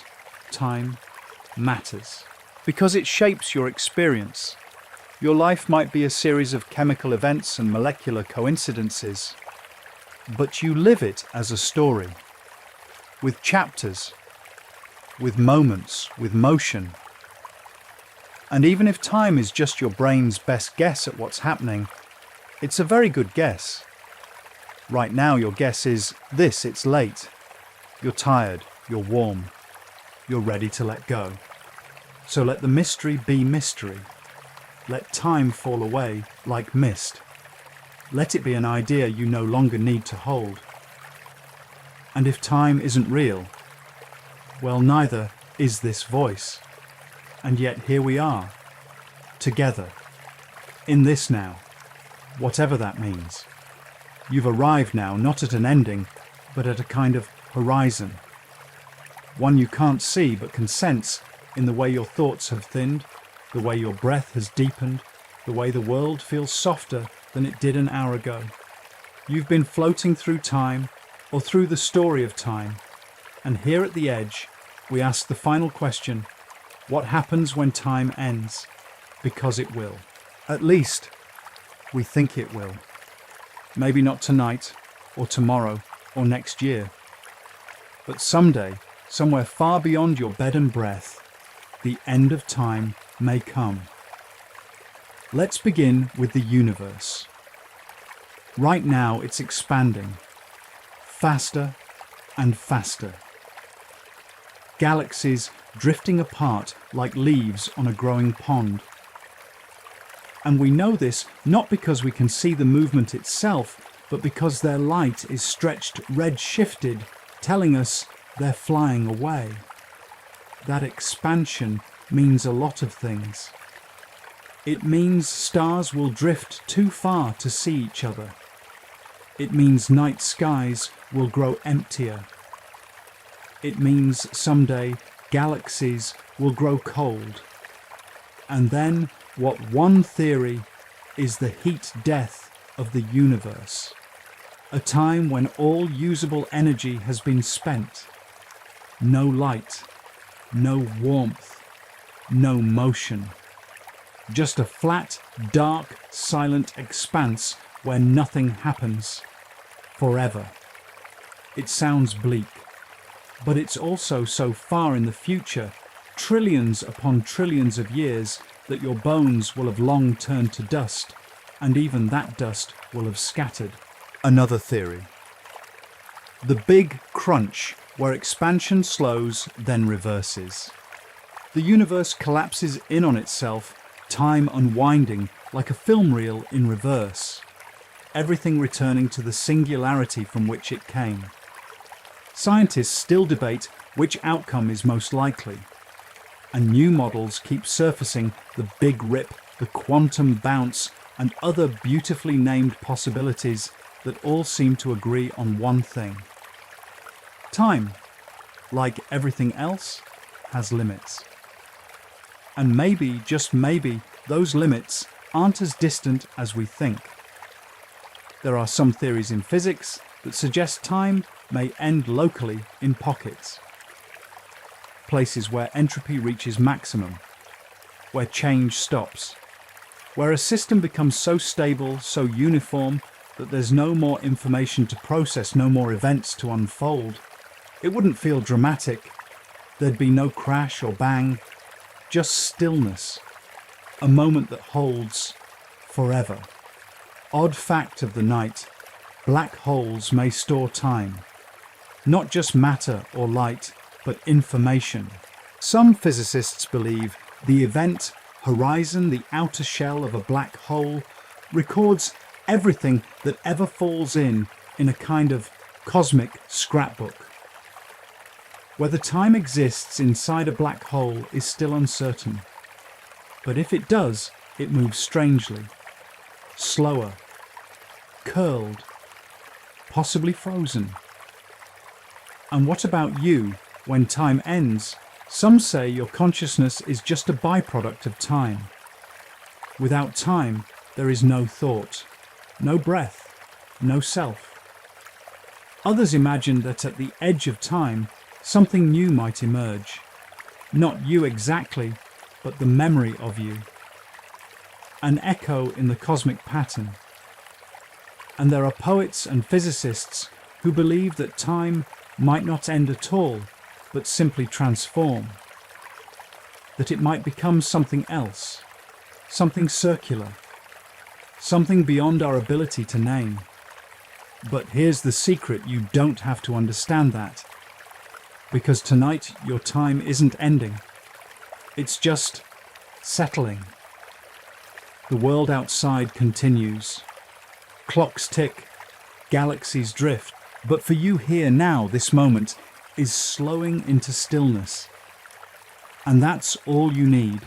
time matters, because it shapes your experience. Your life might be a series of chemical events and molecular coincidences, but you live it as a story, with chapters, with moments, with motion. And even if time is just your brain's best guess at what's happening, it's a very good guess. Right now your guess is this: it's late. You're tired, you're warm, you're ready to let go. So let the mystery be mystery. Let time fall away like mist. Let it be an idea you no longer need to hold. And if time isn't real, well, neither is this voice. And yet here we are, together, in this now, whatever that means. You've arrived now, not at an ending, but at a kind of horizon. One you can't see but can sense in the way your thoughts have thinned, the way your breath has deepened, the way the world feels softer than it did an hour ago. You've been floating through time, or through the story of time, and here at the edge, we ask the final question: what happens when time ends? Because it will. At least, we think it will. Maybe not tonight, or tomorrow, or next year. But someday, somewhere far beyond your bed and breath, the end of time may come. Let's begin with the universe. Right now it's expanding, faster and faster. Galaxies drifting apart like leaves on a growing pond. And we know this not because we can see the movement itself, but because their light is stretched red-shifted, telling us they're flying away. That expansion means a lot of things. It means stars will drift too far to see each other. It means night skies will grow emptier. It means someday galaxies will grow cold. And then what one theory is the heat death of the universe. A time when all usable energy has been spent. No light, no warmth, no motion. Just a flat, dark, silent expanse where nothing happens. Forever. It sounds bleak, but it's also so far in the future, trillions upon trillions of years, that your bones will have long turned to dust, and even that dust will have scattered. Another theory. The big crunch, where expansion slows, then reverses. The universe collapses in on itself, time unwinding like a film reel in reverse. Everything returning to the singularity from which it came. Scientists still debate which outcome is most likely. And new models keep surfacing the big rip, the quantum bounce, and other beautifully named possibilities that all seem to agree on one thing. Time, like everything else, has limits. And maybe, just maybe, those limits aren't as distant as we think. There are some theories in physics that suggest time may end locally in pockets. Places where entropy reaches maximum, where change stops, where a system becomes so stable, so uniform, that there's no more information to process, no more events to unfold. It wouldn't feel dramatic. There'd be no crash or bang, just stillness, a moment that holds forever. Odd fact of the night, black holes may store time. Not just matter or light, but information. Some physicists believe the event horizon, the outer shell of a black hole, records everything that ever falls in a kind of cosmic scrapbook. Whether time exists inside a black hole is still uncertain. But if it does, it moves strangely, slower, curled, possibly frozen. And what about you? When time ends, some say your consciousness is just a byproduct of time. Without time, there is no thought, no breath, no self. Others imagine that at the edge of time, something new might emerge. Not you exactly, but the memory of you. An echo in the cosmic pattern. And there are poets and physicists who believe that time might not end at all, but simply transform. That it might become something else, something circular, something beyond our ability to name. But here's the secret: you don't have to understand that. Because tonight your time isn't ending. It's just settling. The world outside continues. Clocks tick, galaxies drift, but for you here now, this moment is slowing into stillness. And that's all you need.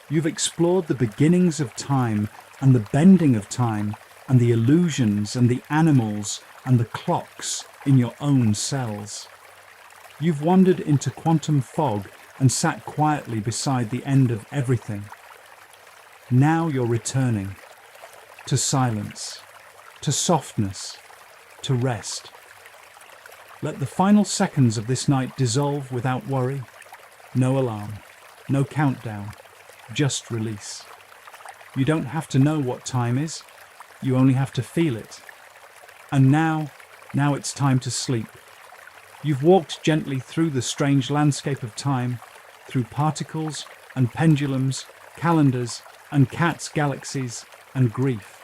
You've explored the beginnings of time and the bending of time and the illusions and the animals and the clocks in your own cells. You've wandered into quantum fog and sat quietly beside the end of everything. Now you're returning to silence, to softness, to rest. Let the final seconds of this night dissolve without worry. No alarm, no countdown, just release. You don't have to know what time is, you only have to feel it. And now it's time to sleep. You've walked gently through the strange landscape of time, through particles and pendulums, calendars and cats' galaxies and grief.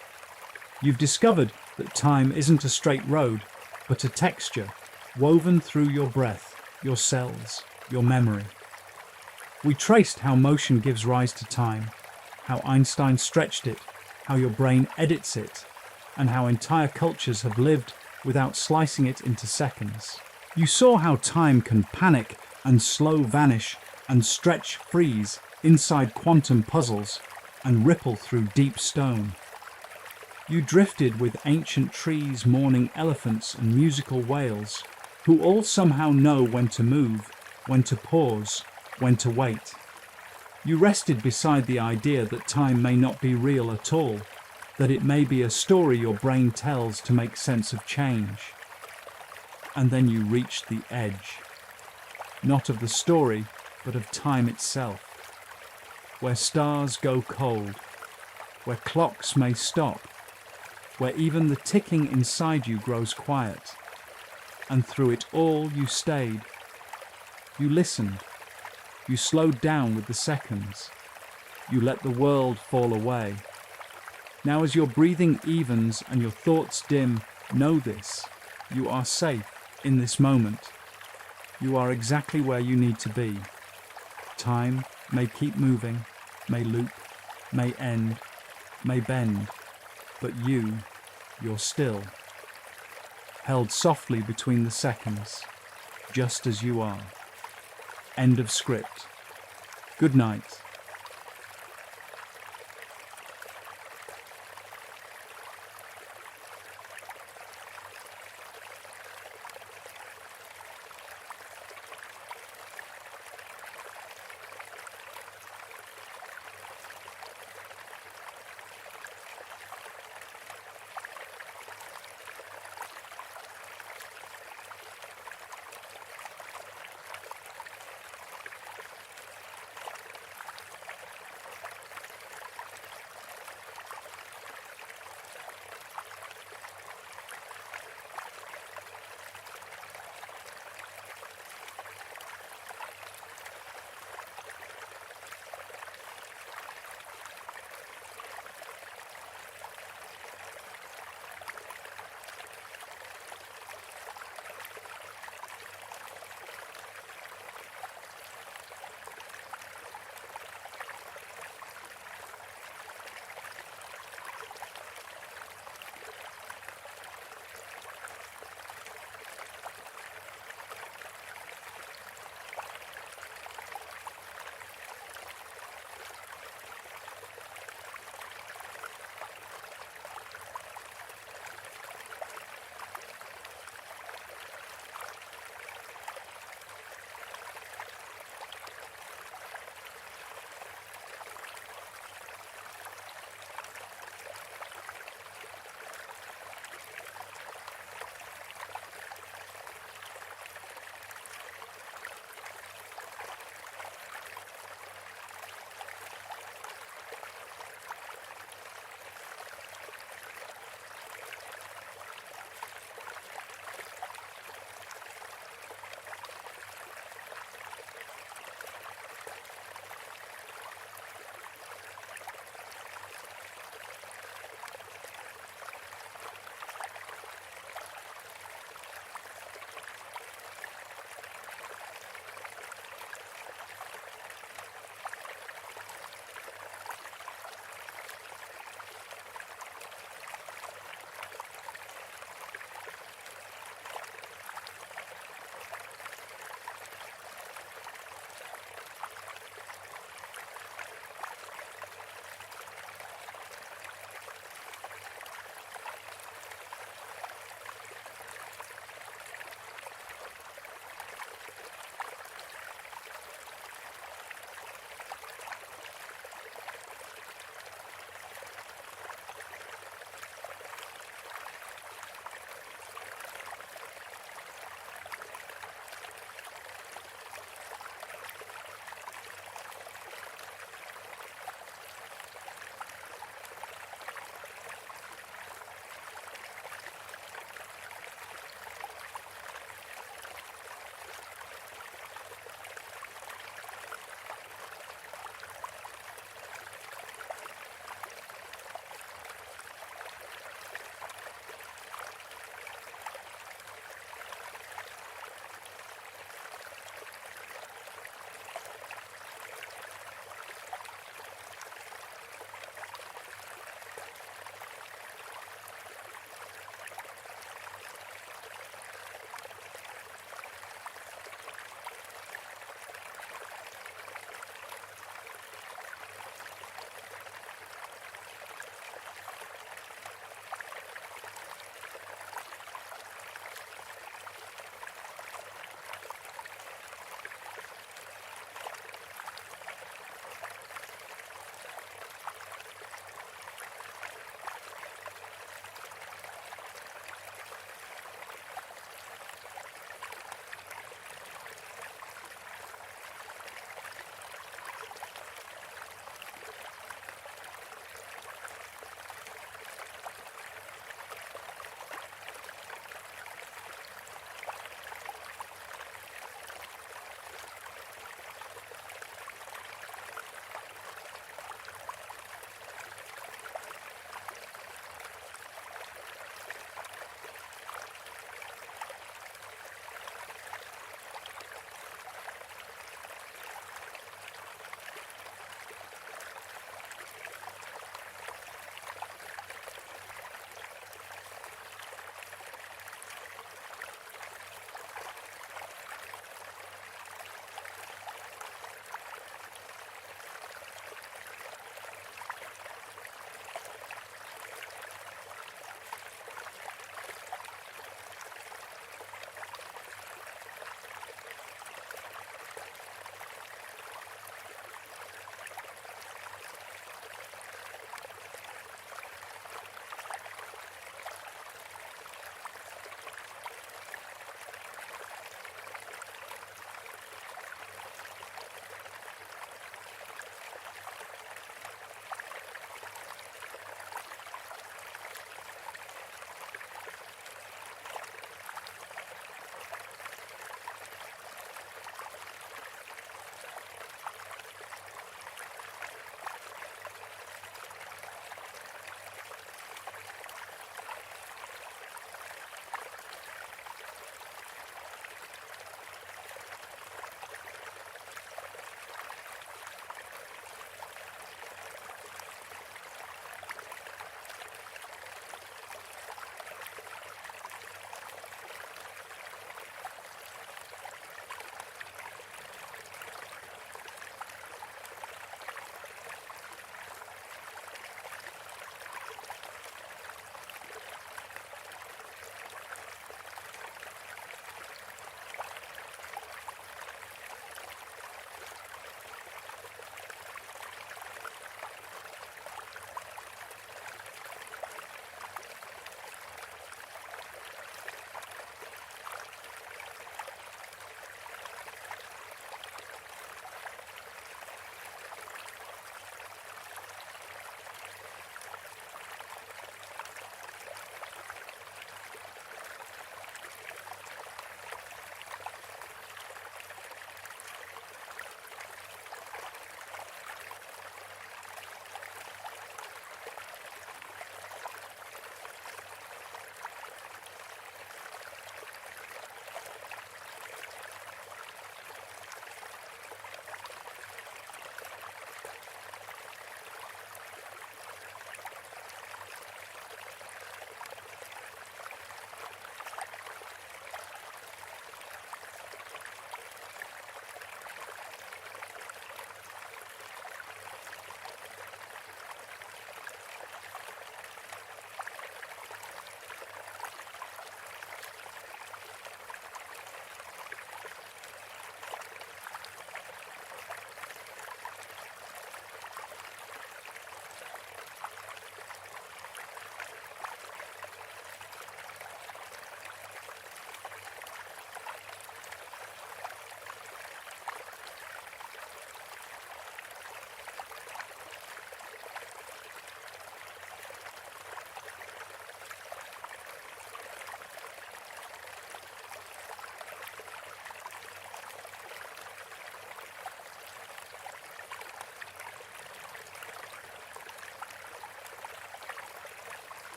You've discovered that time isn't a straight road, but a texture woven through your breath, your cells, your memory. We traced how motion gives rise to time, how Einstein stretched it, how your brain edits it, and how entire cultures have lived without slicing it into seconds. You saw how time can panic and slow vanish and stretch freeze inside quantum puzzles and ripple through deep stone. You drifted with ancient trees, mourning elephants and musical whales, who all somehow know when to move, when to pause, when to wait. You rested beside the idea that time may not be real at all, that it may be a story your brain tells to make sense of change. And then you reached the edge, not of the story, but of time itself, where stars go cold, where clocks may stop, where even the ticking inside you grows quiet. And through it all you stayed. You listened. You slowed down with the seconds. You let the world fall away. Now as your breathing evens and your thoughts dim, know this. You are safe in this moment. You are exactly where you need to be. Time may keep moving, may loop, may end, may bend, but you're still. Held softly between the seconds, just as you are. End of script. Good night.